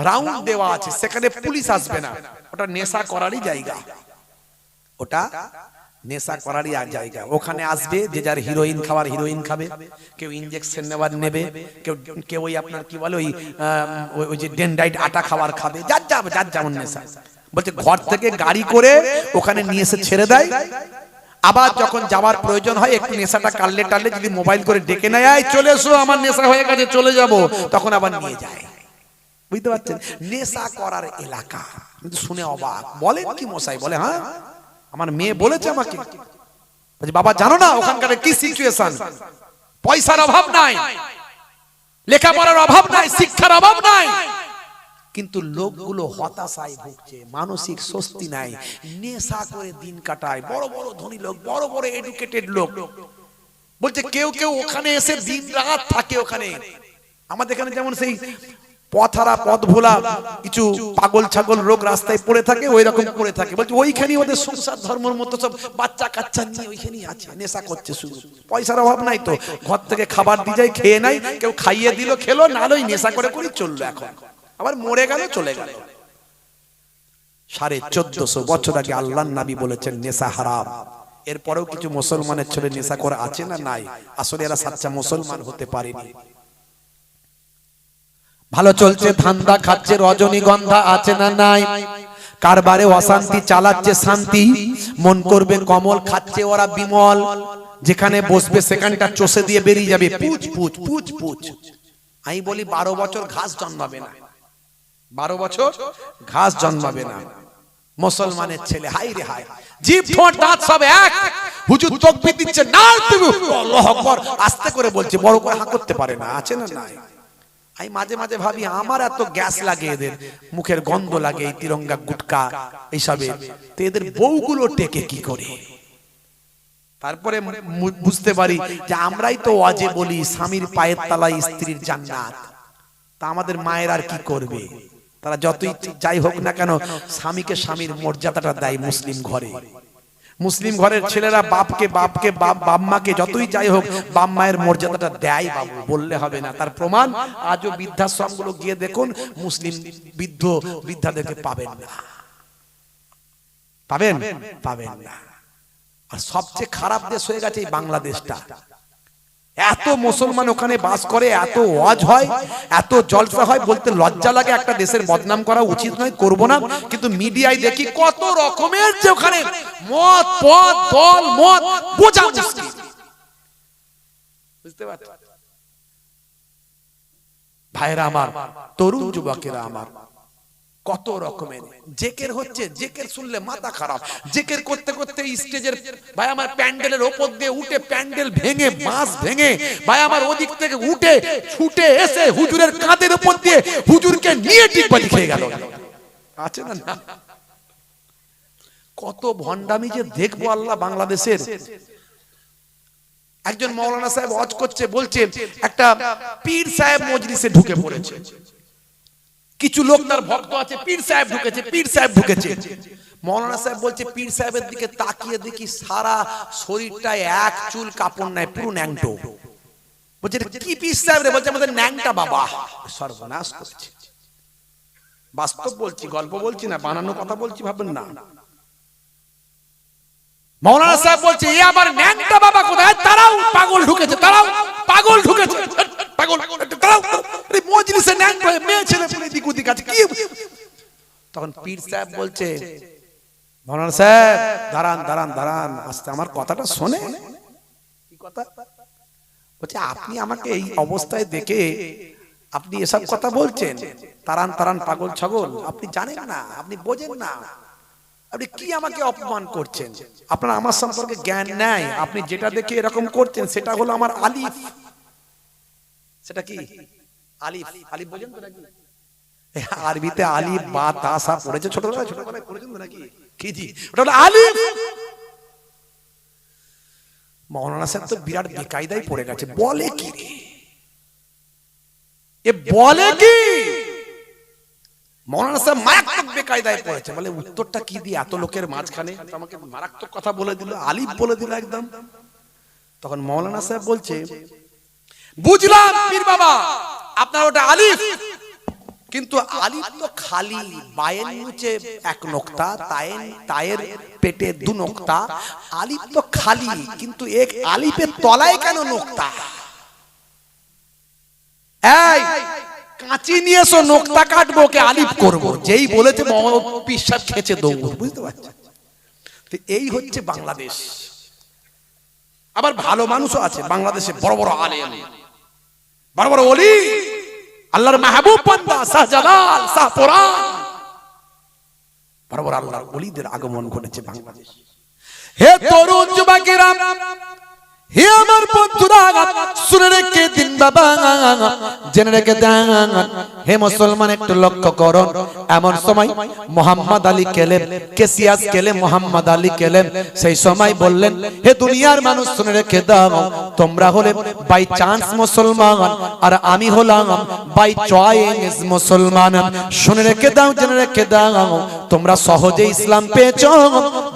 Speaker 1: রাউন্ড দেওয়া আছে, সেখানে পুলিশ আসবে না, ওটা নেশা করারই জায়গা, ওটা নেশা করারই জায়গা। ওখানে আসবে যে যার হিরোইন খাবার হিরোইন খাবে, কেউ ইনজেকশন নেবার নেবে, কেউ ওই আপনার কি বলে ওই যে ডেনডাইট আটা খাবার খাবে, যার যেমন নেশা। বলছে ঘর থেকে গাড়ি করে ওখানে নিয়ে এসে ছেড়ে দেয়, আবার যখন যাওয়ার প্রয়োজন হয় একটু নেশাটা কাটলে টাললে যদি মোবাইল করে ডেকে নেয়, চলে এসো আমার নেশা হয়ে গেছে চলে যাব, তখন আবার নিয়ে যায়। বুঝতে পারছেন, নেশা করার এলাকা। কিন্তু শুনে অবাক, বলেন কি মশাই? বলে হ্যাঁ, আমার মেয়ে বলেছে আমাকে। বাবা জানো না ওখানকার কি সিচুয়েশন? পয়সার অভাব নাই, লেখাপড়ার অভাব নাই, শিক্ষার অভাব নাই, কিন্তু লোকগুলো হতাশায় ভুগছে, মানসিক স্বস্তি নাই, নেশা করে দিন কাটায়। বড় বড় ধনী লোক, বড় বড় এডুকেটেড লোক, বলছে কেউ কেউ ওখানে এসে দিন রাত থাকে ওখানে। আমাদের এখানে যেমন সেই পথহারা, পথ ভোলা কিছু পাগল ছাগল লোক রাস্তায় পড়ে থাকে, ওই রকম পড়ে থাকে। বলছে ওইখানে ওদের সংসার ধর্মের মতো সব বাচ্চা কাচ্চা নিয়ে ওইখানেই আছে, নেশা করছে শুধু। পয়সার অভাব নাই তো, ঘর থেকে খাবার দিয়ে যায়, খেয়ে নাই, কেউ খাইয়ে দিল খেলো, নাহলে ওই নেশা করে করে চললো। এখন আবার মরে গেল, চলে গেল। 1450 বছর আগে আল্লাহর নবী বলেছেন নেশা হারাম। এরপরেও কিছু মুসলমানের ছেলে নেশা করে আছে না নাই? আসলে এরা সাচ্চা মুসলমান হতে পারেনি। ভালো চলছে, ধান্দা খাচ্ছে, রজনীগন্ধা আছে না নাই? কারবারে অশান্তি, চালাচ্ছে শান্তি, মন করবে কমল, খাচ্ছে ওরা বিমল, যেখানে বসবে সেখানটা চষে দিয়ে বেরিয়ে যাবে, পুচ পুচ পুচ পুচ। আমি বলি 12 বছর ঘাস জন্মাবে না, 12 বছর ঘাস জন্মাবে না। মুসলমানের ছেলে হাই রে হাই, জিভ ঠোঁট দাঁত সব এক, হুজুর তাকবীর দিচ্ছে, নাল তুমি আল্লাহু আকবার আস্তে করে বলছে, বড় করে হাঁ করতে পারে না, আছে না নাই? আমি মাঝে মাঝে ভাবি আমার এত গ্যাস লাগে, এদের মুখের গন্ধ লাগে এই তিরঙ্গা গুটকা এইসবে, তো এদের বউগুলো টেকে কি করে? তারপরে বুঝতে পারি যে আমরাই তো ওয়াজে বলি স্বামীর পায়ের তলায় স্ত্রীর জান্নাত, তা আমাদের মায়ের আর কি করবে? তারা যতই যাই হোক না কেন, স্বামীকে স্বামীর মর্যাদাটা দেয় মুসলিম ঘরে। মুসলিম ঘরের ছেলেরা বাপকে বাপকে বাপ মাকে যতই যাই হোক বাপ মায়ের মর্যাদাটা দেয় বাবু, বললে হবে না। তার প্রমাণ আজও বৃদ্ধাশ্রমগুলো গিয়ে দেখুন, মুসলিম বৃদ্ধাদেরকে পাবেন না, পাবেন না। আর সবচেয়ে খারাপ দেশ হয়ে গেছে এই বাংলাদেশটা। এত মুসলমান ওখানে বাস করে, এত ওয়াজ হয়, এত জলসা হয়, বলতে লজ্জা লাগে। একটা দেশের বদনাম করা উচিত নয়, করব না, কিন্তু মিডিয়ায় দেখি কত রকমের যে ওখানে মদ, পদ, দল, মদ, বোঝা মুশকিল। বুঝতে পারছেন ভাইরা আমার, তরুণ যুবকেরা আমার, কত রকমের জেকের হচ্ছে। জেকের শুনলে মাথা খারাপ। জেকের করতে করতে স্টেজের ভাই আমার প্যান্ডেলের ওপর দিয়ে উঠে প্যান্ডেল ভেঙে, বাঁশ ভেঙে, ভাই আমার ওদিক থেকে উঠে ছুটে এসে হুজুরের কাঁধের উপর দিয়ে হুজুরকে নিয়ে টিকবাজি খেয়ে গেল। আছে না? কত ভণ্ডামি যে দেখবো আল্লাহ বাংলাদেশের। একজন মাওলানা সাহেব ওয়াজ করছে, বলছে একটা পীর সাহেব মজলিসে ঢুকে পড়েছে, কিছু লোক তার ভক্ত আছে, পীর সাহেব ঢুকেছে, পীর সাহেব ঢুকেছে। মাওলানা সাহেব বলছে পীর সাহেবের দিকে তাকিয়ে দেখি সারা শরীরটায় এক চুল কাপড় নাই, পুরো ন্যাংটো। বলছে কি পীর সাহেব রে? বলছে আমাদের ন্যাংটা বাবা। সর্বনাশ করছে। বাস্তব বলছি, গল্প বলছি না, বানানো কথা বলছি, ভাবেন না। মাওলানা সাহেব বলছে এ আবার ন্যাংটা বাবা কোথায়? তারাও পাগল ঢুকেছে, তারাও পাগল ঢুকেছে, পাগল তারাও মজলিসে ন্যাংটা মেয়ে ছেলে পুলে দিক ওদিক আছে কি। তখন পীর সাহেব বলছে মাওলানা সাহেব দাঁড়ান দাঁড়ান দাঁড়ান, আস্তে আমার কথাটা শোনে। কি কথা? বলছে আপনি আমাকে এই অবস্থায় দেখে আপনি এসব কথা বলছেন, তারান তারান পাগল ছাগল, আপনি জানেন না, আপনি বোঝেন না, আপনি কি আমাকে অপমান করছেন? আপনার আমার সম্পর্কে জ্ঞান নাই। আপনি যেটা দেখে এরকম করছেন সেটা হলো আমার আলিফ। সেটা কি? আলিফ। আলিফ বোঝেন তো নাকি? আরবিতে আলিফ বা তা সা পড়েছে ছোটবেলায়, ছোটবেলায় পড়েছেন তো নাকি? কি জি, ওটা হলো আলিফ। মাওলানা সাহেব তো বিরাট বেকায়দায় পড়ে গেছে। বলে কি রে এ, বলে কি? মাওলানা সাহেব মারাত্মক বেকায়দায় পড়েছে। বলে উত্তরটা কি দিয়ে এত লোকের মাঝখানে আমাকে মারাত্মক কথা বলে দিল, আলিফ বলে দিল একদম। তখন মাওলানা সাহেব বলছে বুঝলাম পীর বাবা আপনার ওটা আলিফ, কিন্তু আলিফ তো খালি, বায়ের নিচে এক নোক্তা, তায়ের পেটে দু নোক্তা, আলিফ তো খালি, কিন্তু এক আলিফের তলায় কেন নোক্তা? এই কাঁচি নিয়ে এসো, নোক্তা কাটবো কে আলিফ করবো। যেই বলেছে পিসাব খেচে দৌড়, বুঝতে পারছেন? এই হচ্ছে বাংলাদেশ। আবার ভালো মানুষও আছে বাংলাদেশে, বড় বড় আলেম, বড় বড় ওলি, আল্লাহর মাহবুব বান্দা, শাহজালাল, শাহপুরান, বড় বড় আল্লাহর ওলিদের আগমন ঘটেছে বাংলাদেশ। হে তরুণ যুবকেরা, হে আমার বন্ধুরা, শুনে রেখে দিন বাবা, জেনে রেখে দেন। হে মুসলমান একটু লক্ষ্য করো, এমন সময় মোহাম্মদ আলী কেলেম, কেসিয়াস কেলেম, মোহাম্মদ আলী কেলেম সেই সময় বললেন হে দুনিয়ার মানুষ শুনে রেখে দাও, তোমরা হলে বাই চান্স মুসলমান আর আমি হলাম বাই চয়েস মুসলমান। শুনে রেখে দাও, জেনে রেখে দাও, তোমরা সহজে ইসলাম পেয়েছো,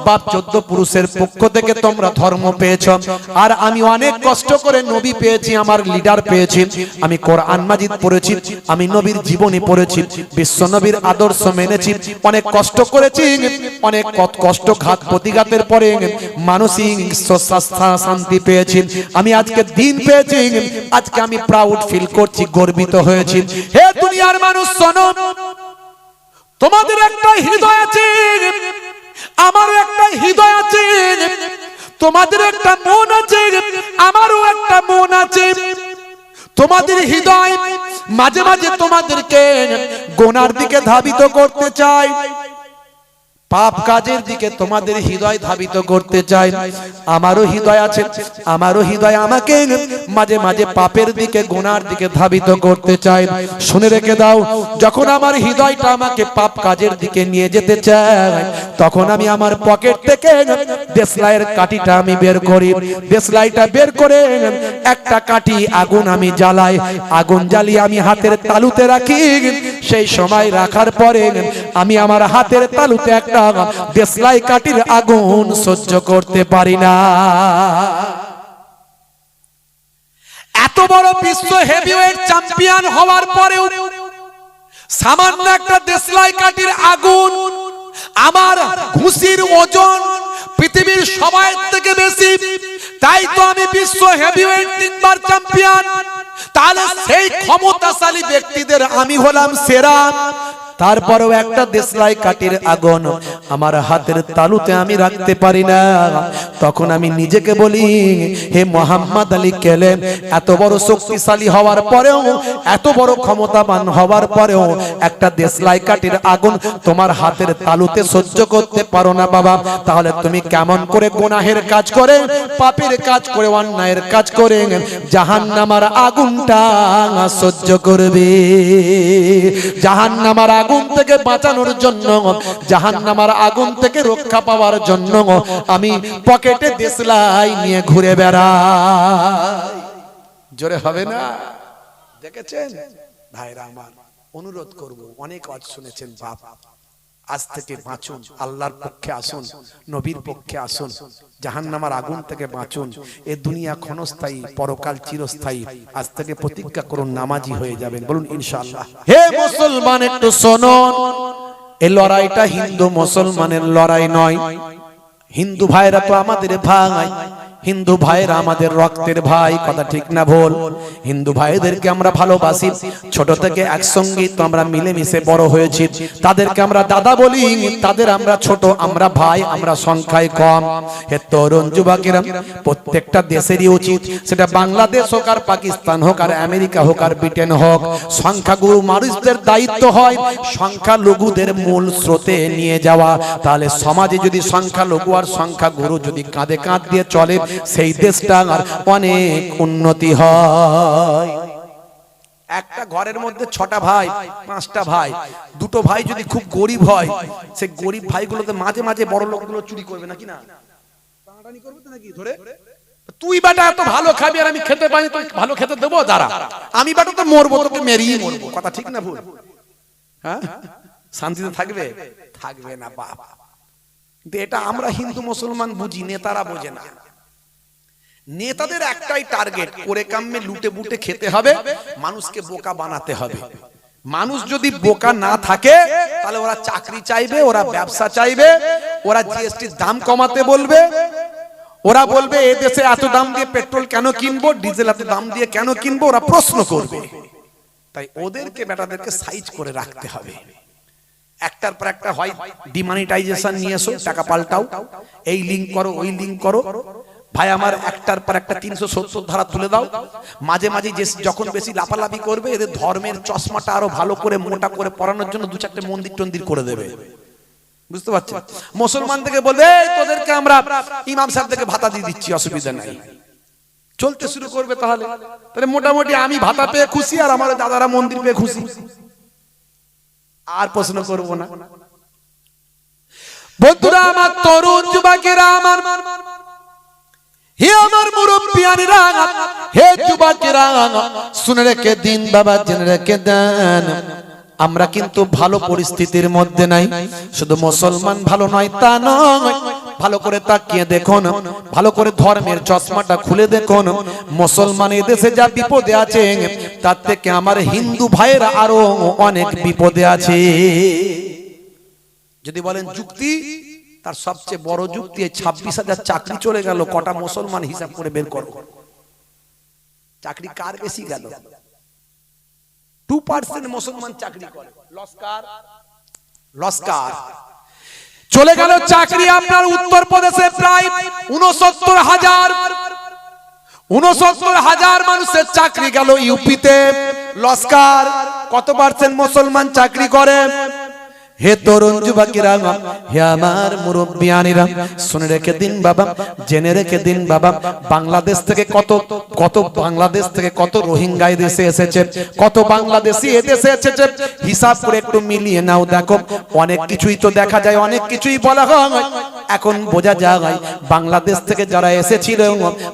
Speaker 1: বাপ 14 পুরুষের পক্ষ থেকে তোমরা ধর্ম পেয়েছো, আর আমি অনেক কষ্ট করে নবী পেয়েছি, আমার লিডার পেয়েছি, আমি কোরআন মাজিদ পড়েছি, আমি নবীর জীবনী পড়েছি, বিশ্ব নবীর আদর্শ মেনেছি, অনেক কষ্ট করেছি, অনেক কষ্ট ঘাত প্রতিঘাতের পরে মানসিক শান্তি পেয়েছি, আমি আজকে দিন পেয়েছি, আজকে আমি প্রাউড ফিল করছি, গর্বিত হয়েছি। হে দুনিয়ার মানুষ শোনো, তোমাদের একটা হৃদয় আছে, আমারও একটা হৃদয় আছে, তোমাদের একটা মন আছে, আমারও একটা মন আছে। তোমাদের হৃদয় মাঝে মাঝে তোমাদেরকে গোনার দিকে ধাবিত করতে চায়, পাপ কাজের দিকে তোমাদের হৃদয় ধাবিত করতে চায়। আমারও হৃদয় আছে, আমারও হৃদয় আমাকে মাঝে মাঝে পাপের দিকে, গোনার দিকে ধাবিত করতে চায়। শুনে রেখে দাও, যখন আমার হৃদয়টা আমাকে পাপ কাজের দিকে নিয়ে যেতে চায়, তখন আমি আমার পকেট থেকে দেশলাইয়ের কাঠিটা আমি বের করি, দেশলাইটা বের করে একটা কাঠি আগুন আমি জ্বালাই, আগুন জ্বালিয়ে আমি হাতের তালুতে রাখি। সেই সময় রাখার পরে আমি আমার হাতের তালুতে একটা দেশলাই কাঠির আগুন সহ্য করতে পারি না। এত বড় বিশ্ব হেভিওয়েট চ্যাম্পিয়ন হওয়ার পরেও সামান্য একটা দেশলাই কাঠির আগুন, আমার ঘুষির ওজন পৃথিবীর সবার থেকে বেশি, তাই তো আমি বিশ্ব হেভিওয়েট 3 বার চ্যাম্পিয়ন। তাহলে সেই ক্ষমতাশালী ব্যক্তিদের আমি হলাম সেরা, তারপরেও একটা দেশলাই কাঠির আগুন আমার হাতের তালুতে আমি রাখতে পারি না। তখন আমি নিজেকে বলি, হে মোহাম্মদ আলী কেলেম, এত বড় শক্তিশালী হওয়ার পরেও, এত বড় ক্ষমতাবান হওয়ার পরেও একটা দেশলাই কাঠির আগুন তোমার হাতের তালুতে সহ্য করতে পারো না বাবা, তাহলে তুমি কেমন করে গুনাহের কাজ করে, পাপের কাজ করে, অন্যায়ের কাজ করে জাহান্নামের আগুনটা সহ্য করবে? জাহান্নামের
Speaker 2: আগুন থেকে বাঁচানোর জন্য, জাহান্নামের আগুন থেকে রক্ষা পাওয়ার জন্য আমি পকেটে দেশলাই নিয়ে ঘুরে বেড়াই। জোরে হবে না? দেখেছেন ভাইরা আমার, অনুরোধ করব, অনেক আজ শুনেছেন বাপ, আজ থেকে বাঁচুন, আল্লাহর পক্ষে আসুন, নবীর পক্ষে আসুন, জাহান্নামের আগুন থেকে বাঁচুন। এ দুনিয়া ক্ষণস্থায়ী, পরকাল চিরস্থায়ী। আজ থেকে প্রতিজ্ঞা করুন, নামাজি হয়ে যাবেন। বলুন ইনশাআল্লাহ। হে মুসলমান, একটু শুনুন, এই লড়াইটা হিন্দু মুসলমানের লড়াই নয়। হিন্দু ভাইরা তো আমাদের ভাই, হিন্দু ভাইরা আমাদের রক্তের ভাই, কথা ঠিক না ভুল? হিন্দু ভাইদেরকে আমরা ভালোবাসি, ছোট থেকে একসঙ্গে তো আমরা মিলেমিশে বড় হয়েছি। তাদেরকে আমরা দাদা বলি, তাদের আমরা ছোট, আমরা ভাই, আমরা সংখ্যায় কম। হে তরুণ যুবকেরা, প্রত্যেকটা দেশেরই উচিত, সেটা বাংলাদেশ হোক আর পাকিস্তান হোক আর আমেরিকা হোক আর ব্রিটেন হোক, সংখ্যাগুরু মানুষদের দায়িত্ব হয় সংখ্যালঘুদের মূল স্রোতে নিয়ে যাওয়া। তাহলে সমাজে যদি সংখ্যালঘু আর সংখ্যাগুরু যদি কাঁধে কাঁধ দিয়ে চলে, সেই দেশটার অনেক উন্নতি হয়। একটা ঘরের মধ্যে 6টা ভাই, 5টা ভাই, 2টো ভাই যদি খুব গরিব হয়, সেই গরিব ভাইগুলোতে মাঝে মাঝে বড় লোকগুলো চুরি করবে নাকি না? টানাটানি করবে তো নাকি ধরে? তুই বেটা এত ভালো খাবি আর আমি খেতে পাই, তুই ভালো খেতে দেবো, দাঁড়া, আমি বেটা তো মরবো, তোকে মেরেই মরবো, কথা ঠিক না ভুল? হ্যাঁ, শান্তিতে থাকবে? থাকবে না বাপ। কিন্তু এটা আমরা হিন্দু মুসলমান বুঝি, নেতারা বোঝে না। নেতাদের একটাই টার্গেট, করে কামে লুটে বুটে খেতে হবে, মানুষকে বোকা বানাতে হবে। মানুষ যদি বোকা না থাকে, তাহলে ওরা চাকরি চাইবে, ওরা ব্যবসা চাইবে, ওরা জিএসটির দাম কমাতে বলবে, ওরা বলবে এই দেশে এত দাম দিয়ে পেট্রোল কেন কিনবো, ডিজেল এত দাম দিয়ে কেন কিনবো, ওরা প্রশ্ন করবে। তাই ওদেরকে বেটাদেরকে সাইজ করে রাখতে হবে। একটার পর একটা হয় ডিমনিটাইজেশন নিয়ে এসো, টাকা পাল্টাও, এই লিঙ্ক করো, ওই লিঙ্ক করো। ভাই আমার, একটার পর একটা 370 ধারা তুলে দাও। মাঝে মাঝে যখন বেশি লাফালাফি করবে, এদের ধর্মের চশমাটা আরো ভালো করে মোটা করে পরানোর জন্য 2-4টে মন্দির টন্দির করে দেবে। বুঝতে পারছেন? মুসলমান থেকে বলবে তোদেরকে আমরা ইমাম সাহেব থেকে ভাতা দিয়ে দিচ্ছি, অসুবিধা নাই। চলতে শুরু করবে। তাহলে মোটামুটি আমি ভাতা পেয়ে খুশি, আর আমার দাদারা মন্দির পেয়ে খুশি, আর প্রশ্ন করব না। বন্ধুরা আমার, তরুণ যুবকেরা আমার, হে আমার মুরব্বিয়ানেরা, হে যুবকেরা, শুনে রেখে দিন বাবা, জেনে রেখে দেন, আমরা কিন্তু ভালো পরিস্থিতির মধ্যে নাই। শুধু মুসলমান ভালো নয় তা নয়, ভালো করে তাকিয়ে দেখুন, ভালো করে ধর্মের চশমাটা খুলে দেখুন, মুসলমান এই দেশে যা বিপদে আছে, তার থেকে আমার হিন্দু ভাইয়েরা আরো অনেক বিপদে আছে। যদি বলেন যুক্তি, তার সবচেয়ে বড় যুক্তি, 26,000 চাকরি চলে গেল, কটা মুসলমান হিসাব করে বের করো। চাকরি কার বেশি গেল? 2% মুসলমান চাকরি করে। লস্কার চলে গেল চাকরি আপনার উত্তরপ্রদেশে প্রায় 69,000 মানুষের চাকরি গেল ইউপিতে। লস্কার কত পার্সেন্ট মুসলমান চাকরি করে? হে তরুণ যুবকেরা, হে আমার মুরব্বিয়ানেরা, শুনে রেখে দিন বাবা, জেনে রেখে দিন বাবা, বাংলাদেশ থেকে কত রোহিঙ্গা দেশে এসেছে, কত বাংলাদেশি এদেশে এসেছে, হিসাব করে একটু মিলিয়ে নাও, দেখো অনেক কিছুই তো দেখা যায়, অনেক কিছুই বলা হয়। এখন বোঝা যায় বাংলাদেশ থেকে যারা এসেছিল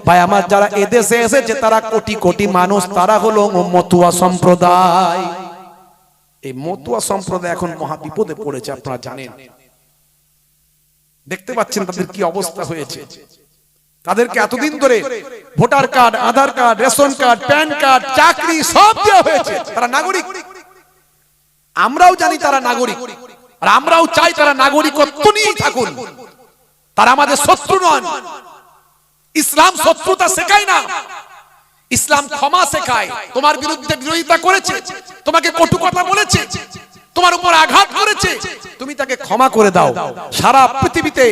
Speaker 2: ভাই আমার, যারা এদেশে এসেছে তারা কোটি কোটি মানুষ, তারা হলো মতুয়া সম্প্রদায়। এই মতুয়া সম্প্রদায় এখন মহা বিপদে পড়েছে, আপনারা জানেন। দেখতে পাচ্ছেন তাদের কি অবস্থা হয়েছে। তাদেরকে এতদিন ধরে voter card, Aadhaar card, ration card, PAN card, চাকরি সব দেওয়া হয়েছে, তারা নাগরিক। আমরাও জানি তারা নাগরিক, আর আমরাও চাই তারা নাগরিকত্ব নিয়েই থাকুন। তারা আমাদের শত্রু নন। ইসলাম শত্রুতা শেখায় না, ইসলাম ক্ষমা শেখায়। তোমার বিরুদ্ধে বিরোধিতা করেছে, তোমাকে কটু কথা বলেছে, তোমার উপর আঘাত করেছে, তুমি তাকে ক্ষমা করে দাও। সারা পৃথিবীতে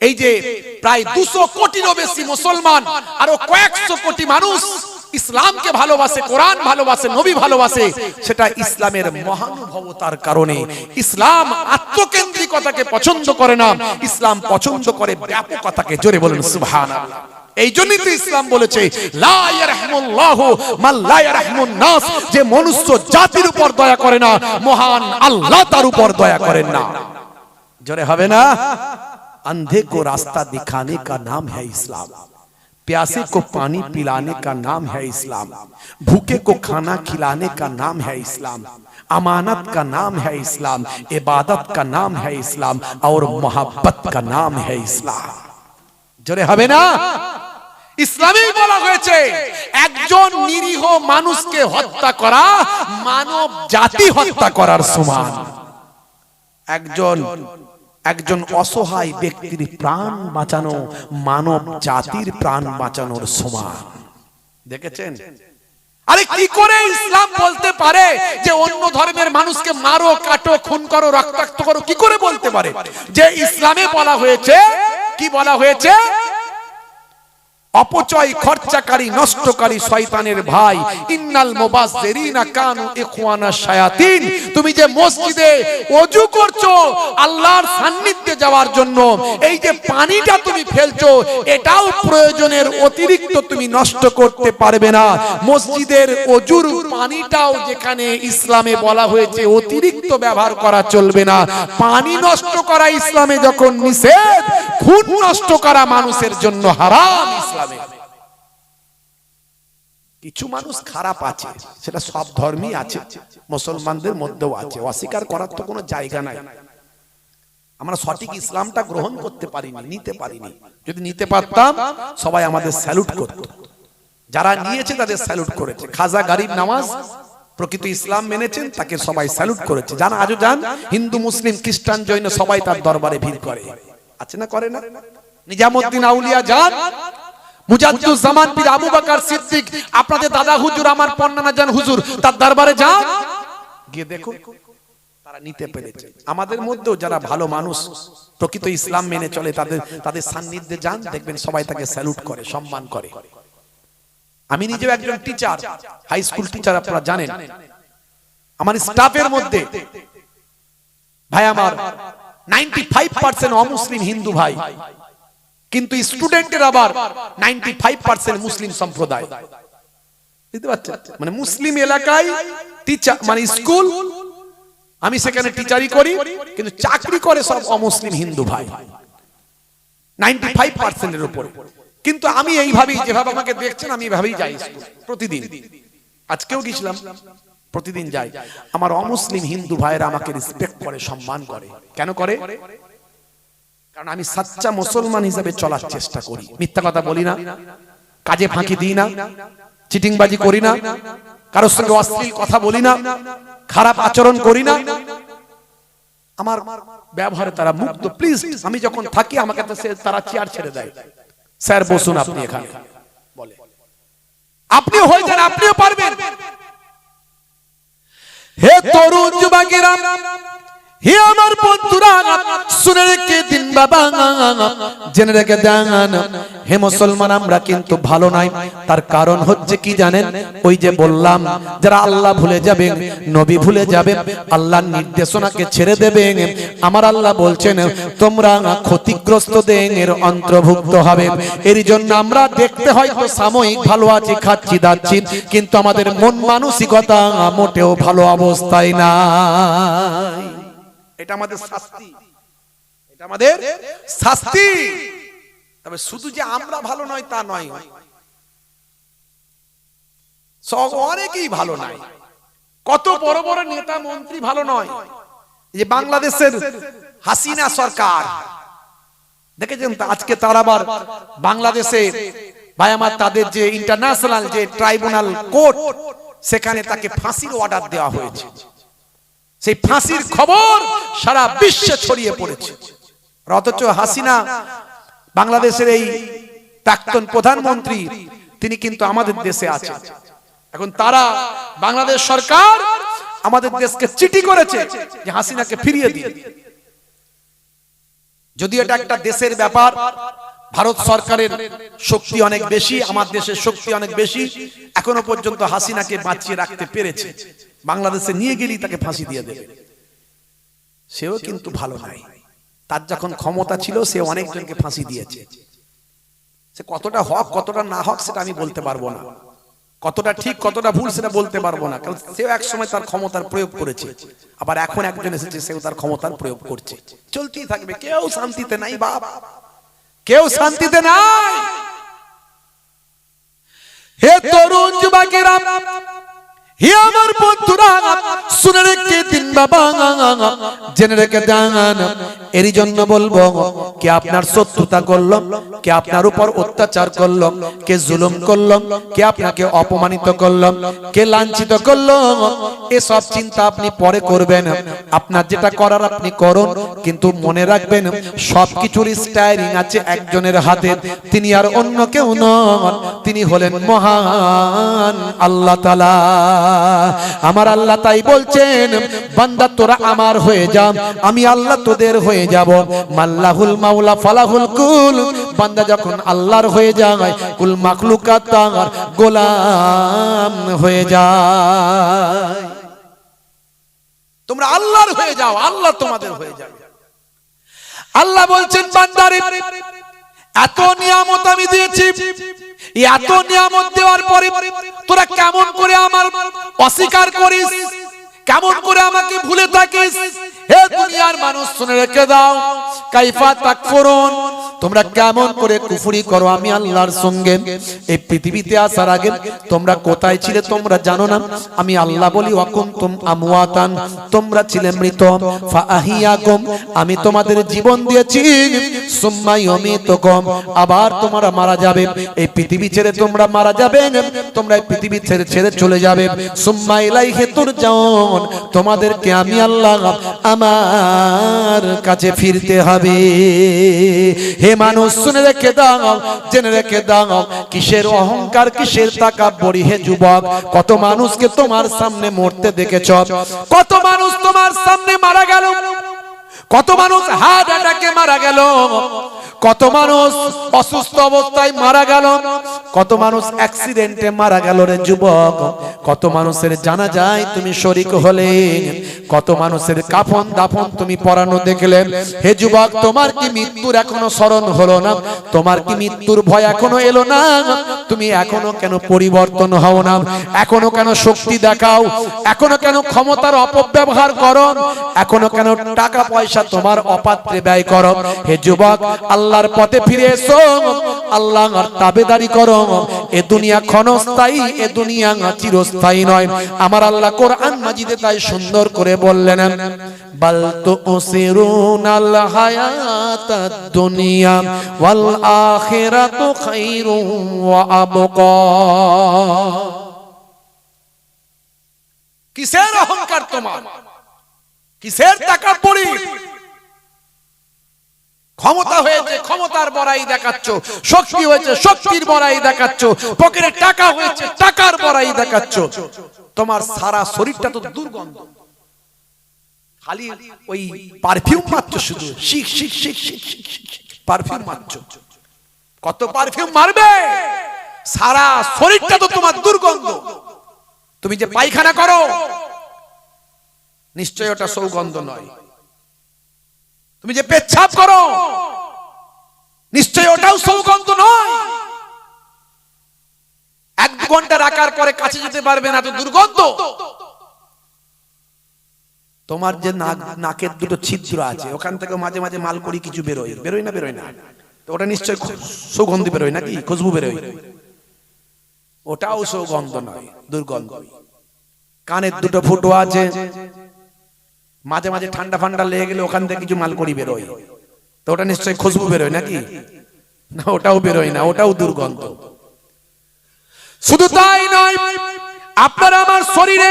Speaker 2: এই যে প্রায় 200 কোটিরও বেশি মুসলমান, আরো কয়েকশো কোটি মানুষ ইসলামকে ভালোবাসে, কোরআন ভালোবাসে, নবী ভালোবাসে, সেটা ইসলামের মহানুভবতার কারণে। ইসলাম আত্মকেন্দ্রিকতাকে পছন্দ করে না, ইসলাম পছন্দ করে ব্যাপকতাকে। জোরে বলুন সুবহানাল্লাহ।
Speaker 1: এই জন্যই তো ইসলাম বলেছে লা ইয়ারহামুল্লাহু মান লা ইয়ারহামুন নাস, যে মনুষ্য জাতির উপর দয়া করে না মহান আল্লাহ তার উপর দয়া করেন না। জোরে হবে না? अंधे को रास्ता दिखाने का नाम है इस्लाम, प्यासे को पानी पिलाने का नाम है इस्लाम, भूखे को खाना खिलाने का नाम है इस्लाम, अमानत का नाम है इस्लाम, इबादत का नाम है इस्लाम और मोहब्बत का नाम है इस्लाम। जोरे हवे ना? ইসলামেই বলা হয়েছে একজন নিরীহ মানুষকে হত্যা করা মানব জাতি হত্যা করার সমান। একজন অসহায় ব্যক্তির প্রাণ বাঁচানো মানব জাতির প্রাণ বাঁচানোর সমান। দেখেছেন? আরে কি করে ইসলাম বলতে পারে যে অন্য ধর্মের মানুষকে মারো, কাটো, খুন করো, রক্তাক্ত করো? কি করে বলতে পারে? যে ইসলামে বলা হয়েছে, কি বলা হয়েছে? অপচয়, খরচাকারী, নষ্টকারী শয়তানের ভাই। ইন্নাল মুবাজ্জিরিনা কানু ইখওয়ানা শায়াতিন। তুমি যে মসজিদে ওযু করছো আল্লাহর সান্নিধ্যে যাওয়ার জন্য, এই যে পানিটা তুমি ফেলছো এটাও প্রয়োজনের অতিরিক্ত তুমি নষ্ট করতে পারবে না। মসজিদের ওযুর পানিটাও যেখানে ইসলামে বলা হয়েছে অতিরিক্ত ব্যবহার করা চলবে না। পানি নষ্ট করা ইসলামে যখন নিষেধ, খুন নষ্ট করা মানুষের জন্য হারাম ইসলামে। কিছু মানুষ খারাপ আছে, সেটা সব ধর্মই আছে, মুসলমানদের মধ্যেও আছে, অস্বীকার করার তো কোনো জায়গা নাই। আমরা সঠিক ইসলামটা গ্রহণ করতে পারিনি, নিতে পারিনি। যদি নিতে পারতাম সবাই আমাদের স্যালুট করত। যারা নিয়েছে তাদের স্যালুট করেছে। খাজা গরিব নওয়াজ প্রকৃত ইসলাম মেনেছেন, তাকে সবাই স্যালুট করেছে। জান আজও যান হিন্দু, মুসলিম, খ্রিস্টান, জৈন সবাই তার দরবারে ভিড় করে। আছে না, করে না? নিজামউদ্দিন আউলিয়া যান, মুজাদ্দুজ্জামান পীর আবু বকর সিদ্দিক, আপনাদের দাদা হুজুর আমার পন্নানা জান হুজুর, তার দরবারে যান, গিয়ে দেখো তারা নিতে পেরেছে। আমাদের মধ্যেও যারা ভালো মানুষ প্রকৃত ইসলাম মেনে চলে তাদের সান্নিধ্যে যান, দেখবেন সবাই তাকে স্যালুট করে, সম্মান করে। আমি নিজেও একজন টিচার, হাই স্কুল টিচার, আপনারা জানেন। আমার স্টাফের মধ্যে ভাই আমার 95% অমুসলিম হিন্দু ভাই, কিন্তু স্টুডেন্টের আবার 95% মুসলিম সম্প্রদায়। বুঝতে পারছেন? মানে মুসলিম এলাকায় টিচার, মানে স্কুল, আমি সেখানে টিচারি করি, কিন্তু চাকরি করে সব অমুসলিম হিন্দু ভাই 95% এর উপরে। কিন্তু আমি এইভাবেই, যেভাবে আমাকে দেখছেন আমি এইভাবেই যাই প্রতিদিন। আজকেও গেছিলাম, প্রতিদিন যাই। আমার অমুসলিম হিন্দু ভাইয়েরা আমাকে রেসপেক্ট করে, সম্মান করে। কেন করে? কারণ আমি সাচ্চা মুসলমান হিসেবে চলার চেষ্টা করি। মিথ্যা কথা বলি না, কাজে ফাঁকি দিই না, চিটিংবাজি করি না, কারোর সঙ্গে অশ্লীল কথা বলি না, খারাপ আচরণ করি না। আমার ব্যবহারে তারা মুগ্ধ। প্লিজ, আমি যখন থাকি আমাকে তারা চেয়ার ছেড়ে দেয়, স্যার বসুন আপনি এখানে, বলে আপনিও হয়ে যান, আপনিও পারবেন। হে তরুণ যুবকেরা, হে আমার বন্ধুরা, শুনে রেখে দিন বাবা, জেনে রেখে দেন, হে মুসলমান আমরা কিন্তু ভালো নাই। তার কারণ হচ্ছে কি জানেন? ওই যে বললাম, যারা আল্লাহ ভুলে যাবে, নবী ভুলে যাবে, আল্লাহর নির্দেশনাকে ছেড়ে দেবে, আমার আল্লাহ বলছেন তোমরা ক্ষতিগ্রস্তদের অন্তর্ভুক্ত হবে। এর জন্য আমরা দেখতে হয়তো সাময়িক ভালো আছি, খাচ্ছি দাচ্ছি, কিন্তু আমাদের মন মানসিকতা মোটেও ভালো অবস্থায় নাই। এটা আমাদের শাস্তি, এটা আমাদের শাস্তি। তবে শুধু যে আমরা ভালো নয় তা নয়, সব অনেকেই ভালো নয়। কত বড় বড় নেতা মন্ত্রী ভালো নয়। এই যে বাংলাদেশের হাসিনা সরকার দেখেছেন তো, আজকে তার আবার বাংলাদেশে ভাই আমার তাদের যে ইন্টারন্যাশনাল যে ট্রাইব্যুনাল কোর্ট, সেখানে তাকে ফাঁসির অর্ডার দেওয়া হয়েছে। সেই ফাঁসির খবর সারা বিশ্বে ছড়িয়ে পড়েছে। অথচ হাসিনা বাংলাদেশের এই প্রাক্তন প্রধানমন্ত্রী, তিনি কিন্তু আমাদের দেশে আছেন। এখন তারা, বাংলাদেশ সরকার আমাদের দেশকে চিঠি করেছে যে হাসিনাকে ফিরিয়ে দিন। যদি এটা একটা দেশের ব্যাপার, ভারত সরকারের শক্তি অনেক বেশি, আমার দেশের শক্তি অনেক বেশি, এখনো পর্যন্ত হাসিনাকে বাঁচিয়ে রাখতে পেরেছে। বাংলাদেশে নিয়ে গেলেই তাকে ফাঁসি দিয়ে দেবে। সেও কিন্তু ভালো নাই। তার যখন ক্ষমতা ছিল সে অনেকজনকে ফাঁসি দিয়েছে। সে কতটা হক কতটা না হক সেটা আমি বলতে পারবো না, কতটা ঠিক কতটা ভুল সেটা বলতে পারবো না, কারণ সেও এক সময় তার ক্ষমতার প্রয়োগ করেছে, আবার এখন একজন এসেছে সেও তার ক্ষমতার প্রয়োগ করছে, চলতেই থাকবে, কেউ শান্তিতে নাই বাপ, কেউ শান্তিতে নাই। হে তরুণ যুবকেরা, হে আমার বন্ধুরা, শুনে রেখে দিন বাবা, জেনে রেখে দেন। এরই জন্য বলবো, কে আপনার শত্রুতা করলো, কে আপনার উপর অত্যাচার করলো, কে জুলুম করলো, কে আপনাকে অপমানিত করলো, কে লাঞ্ছিত করলো, এসব চিন্তা আপনি পরে করবেন। আপনার যেটা করার আপনি করুন, কিন্তু মনে রাখবেন সবকিছুর স্টায়ারিং আছে একজনের হাতে, তিনি আর অন্য কেউ নন, তিনি হলেন মহান আল্লাহ তাআলা। আমার আল্লাহ তাই বলছেন, বান্দা তোরা আমার হয়ে যা, আমি আল্লাহ তোদের হয়ে যাব। মাল্লাহুল মাওলা ফালাহুল কুল, বান্দা যখন আল্লাহর হয়ে যায়, কুল মাখলুকাত তার গোলাম হয়ে যায়। তোমরা আল্লাহর হয়ে যাও, আল্লাহ তোমাদের হয়ে যাবে। আল্লাহ বলছেন বান্দারে, এত নিয়ামত আমি দিয়েছি, এত নিয়ামত দেওয়ার পরে তোরা কেমন করে আমার অস্বীকার করিস, কেমন করে আমাকে ভুলে থাকিস? হে দুনিয়ার মানুষ শুনে রেখে দাও, কাইফা তাকফুরুন, তোমরা কেমন করে কুফরি করো আমি আল্লাহর সঙ্গে। এই পৃথিবীতে আসার আগে তোমরা কোথায় ছিলে তোমরা জানো না? আমি আল্লাহ বলি ওয়াকুনতুম আমওয়াতান, তোমরা ছিলে মৃত, ফাআহিয়াকুম, আমি তোমাদের জীবন দিয়েছি, সুম্মা ইউমিতুকুম, আবার তোমরা মারা যাবে। এই পৃথিবী ছেড়ে তোমরা মারা যাবে, তোমরা এই পৃথিবী ছেড়ে চলে যাবে। সুম্মা ইলাইহি তুরজাউন, তোমাদেরকে আমি আল্লাহ আমার কাছে ফিরতে হবে। হে মানুষ শুনে রেখে দাও, জেনে রেখে দাও, কিসের অহংকার কিসের তাকাব্বুরি হে যুবক? কত মানুষকে তোমার সামনে মরতে দেখেছ, কত মানুষ তোমার সামনে মারা গেল, কত মানুষ হার্ট অ্যাটাকে মারা গেল, কত মানুষ অসুস্থ অবস্থায় মারা গেল, কত মানুষ অ্যাক্সিডেন্টে মারা গেল রে যুবক, কত মানুষের জানাজায় তুমি শরীক হলে, কত মানুষের কাফন দাফন তুমি পরানো দেখলে। হে যুবক, তোমার কি মৃত্যুর এখনো স্মরণ হলো না? তোমার কি মৃত্যুর ভয় এখনো এলো না? তুমি এখনো কেন পরিবর্তন হও না? এখনো কেন শক্তি দেখাও? এখনো কেন ক্ষমতার অপব্যবহার করো? এখনো কেন টাকা পয়সা তোমার অপাত্রে ব্যয় করো? হে যুবক, আল্লাহর পথে ফিরে এসো, আল্লাহর তাবেদারি করো। এ দুনিয়া ক্ষণস্থায়ী, এ দুনিয়া চিরস্থায়ী নয়। আমার আল্লাহ কোরআন মাজিদে তাই সুন্দর করে বললেন, বাল তুসিরুনাল হায়াতাদ দুনিয়া ওয়াল আখিরাতু খায়রুন ওয়া আবকা। কিসের অহংকার তোমার? কিসের তাকাব্বুরি? ক্ষমতা হয়েছে ক্ষমতার বড়াই দেখাচ্ছ, শক্তি হয়েছে শক্তির বড়াই দেখাচ্ছ, পকেটে টাকা হয়েছে টাকার বড়াই দেখাচ্ছ। তোমার সারা শরীরটা তো দুর্গন্ধ, খালি ওই পারফিউম মারছো, শুধু শিক শিক শিক শিক পারফিউম মারছো। কত পারফিউম মারবে? সারা শরীরটা তো তোমার দুর্গন্ধ। তুমি যে পায়খানা করো, নিশ্চয় ওটা সৌগন্ধ নয়। তুমি যে পেচ্ছাপ করো, নিশ্চয় ওটাও সৌগন্ধ নয়। 1-2 ঘন্টা রাখার পরে কাছে যেতে পারবে না, তো দুর্গন্ধ। তোমার যে নাকের দুটো ছিদ্র আছে, ওখান থেকে মাঝে মাঝে মাল করি কিছু বেরোয়, বেরোয় না? বেরোয় না? তো ওটা নিশ্চয় সৌগন্ধি বেরোয় নাকি? খুশবু বেরোয়? ওটাও সৌগন্ধ নয়, দুর্গন্ধ। কানের দুটো ফুটো আছে, মাঝে মাঝে ঠান্ডা ফান্ডা লেগে গেলে ওখান থেকে কিছু মাল করি বেরোয়, তো ওটা নিশ্চয়ই খুশবু বেরোয় নাকি? না, ওটাও বেরোয় না, ওটাও দুর্গন্ধ। শুধু তাই নয়, আপনার আমার শরীরে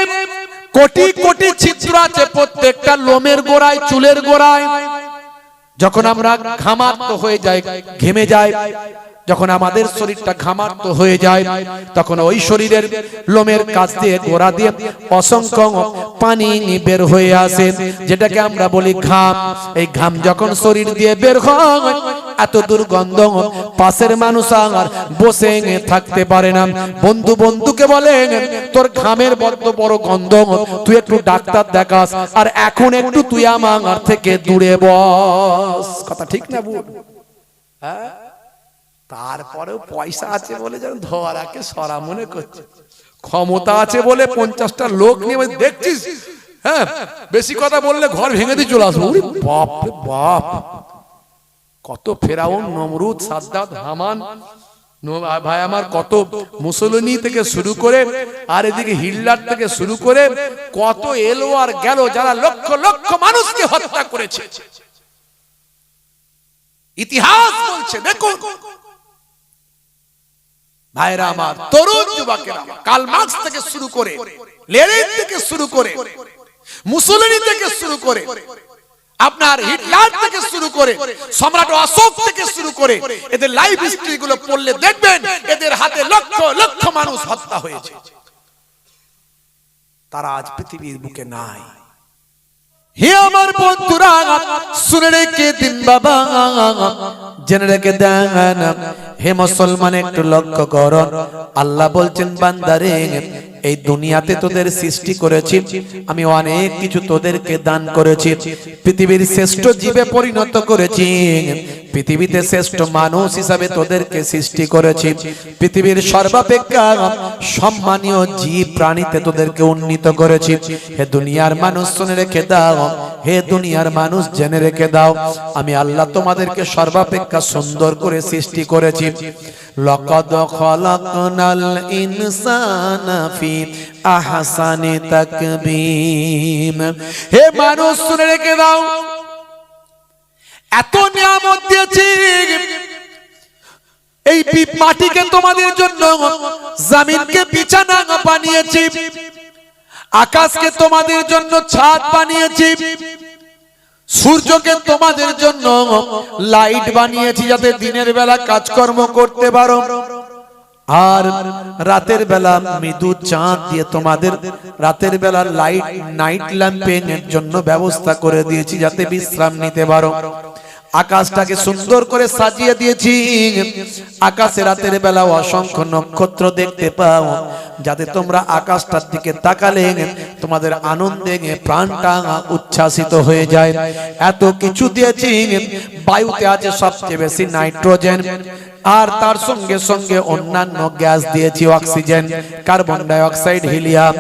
Speaker 1: কোটি কোটি ছিদ্র আছে, প্রত্যেকটা লোমের গোড়ায়, চুলের গোড়ায়। যখন আমরা ঘামাক্ত হয়ে যাই, ঘেমে যাই, যখন আমাদের শরীরটা ঘামাক্ত হয়ে যায়, তখন ওই শরীরের লোমের কাছ দিয়ে গোড়া দিয়ে অসংখ্য পানি বের হয়ে আসে, যেটাকে আমরা বলি ঘাম। এই ঘাম যখন শরীর দিয়ে বের হয়, এত দুর্গন্ধ, পাশের মানুষ আর বসে থাকতে পারে না। বন্ধু বন্ধুকে বলেন, তোর ঘামের বড্ড বড় গন্ধ, তুই একটু ডাক্তার দেখাস, আর এখন একটু তুই আমার থেকে দূরে বস। কথা ঠিক না বুঝ? হ্যাঁ, তারপরেও পয়সা আছে বলে যেন ধরাকে সরা মনে করছে, ক্ষমতা আছে বলে 50টা লোক নিয়ে দেখছিস, হ্যাঁ বেশি কথা বললে ঘর ভেঙে দিয়ে চলে আসবো। বাপ রে বাপ, কত ফেরাউন, নমরুদ, সাদ্দাত, হামান, ভাই আমার কত মুসলিনী থেকে শুরু করে আর এদিকে হিটলার থেকে শুরু করে কত এলো আর গেল, যারা লক্ষ লক্ষ মানুষকে হত্যা করেছে। ইতিহাস বলছে দেখুন ভাইরা আমার, তরুণ যুবকেরা, কার্ল মার্কস থেকে শুরু করে, লেনিন থেকে শুরু করে, মুসলিনী থেকে শুরু করে, আপনার হিটলার থেকে শুরু করে, সম্রাট অশোক থেকে শুরু করে, এদের লাইফ হিস্ট্রি গুলো পড়লে দেখবেন এদের হাতে লক্ষ লক্ষ মানুষ হত্যা হয়েছে। তারা আজ পৃথিবীর বুকে নাই।
Speaker 2: হে আমার বন্ধুরা, শুনে রেখে দিন বাবা, জেনে রেখে দেন। হে মুসলমান একটু লক্ষ্য করো, আল্লাহ বলছেন বান্দারে এই দুনিয়াতে তোদের সৃষ্টি করেছি আমি, অনেক কিছু তোদেরকে দান করেছি, পৃথিবীর শ্রেষ্ঠ জীবে পরিণত করেছি, পৃথিবীতে শ্রেষ্ঠ মানুষ হিসাবে তোদেরকে সৃষ্টি করেছি, পৃথিবীর সর্বাপেক্ষা সম্মানীয় জীব প্রাণীতে তোদেরকে উন্নীত করেছি। হে দুনিয়ার মানুষ শুনে রেখে দাও, হে দুনিয়ার মানুষ জেনে রেখে দাও, আমি আল্লাহ তোমাদেরকে সর্বাপেক্ষা সুন্দর করে সৃষ্টি করেছি। লাকাদ খালাকনাল ইনসানা ফি আহসানি তাকবীম। হে মানুষ শুনে রেখে দাও, এত নিয়ামত দিয়েছি, এই মাটিকে তোমাদের জন্য, জমিনকে বিছানা বানিয়েছি, আকাশকে তোমাদের জন্য ছাদ বানিয়েছি, সূর্যকে তোমাদের জন্য লাইট বানিয়েছি যাতে দিনের বেলা কাজকর্ম করতে পারো, আর রাতের বেলা মৃদু চাঁদ দিয়ে তোমাদের রাতের বেলা লাইট নাইট ল্যাম্পের জন্য ব্যবস্থা করে দিয়েছি যাতে বিশ্রাম নিতে পারো। আকাশটাকে সুন্দর করে সাজিয়ে দিয়েছি, আকাশে রাতের বেলা অসংখ্য নক্ষত্র দেখতে পাও যাতে তোমরা আকাশটার দিকে তাকালে তোমাদের আনন্দে প্রাণটা উচ্ছ্বাসিত হয়ে যায়। এত কিছু দিয়েছি, বায়ুতে আছে সবচেয়ে বেশি নাইট্রোজেন, আর তার সঙ্গে সঙ্গে অন্যান্য গ্যাস দিয়েছি, oxygen, carbon die oxide, helium.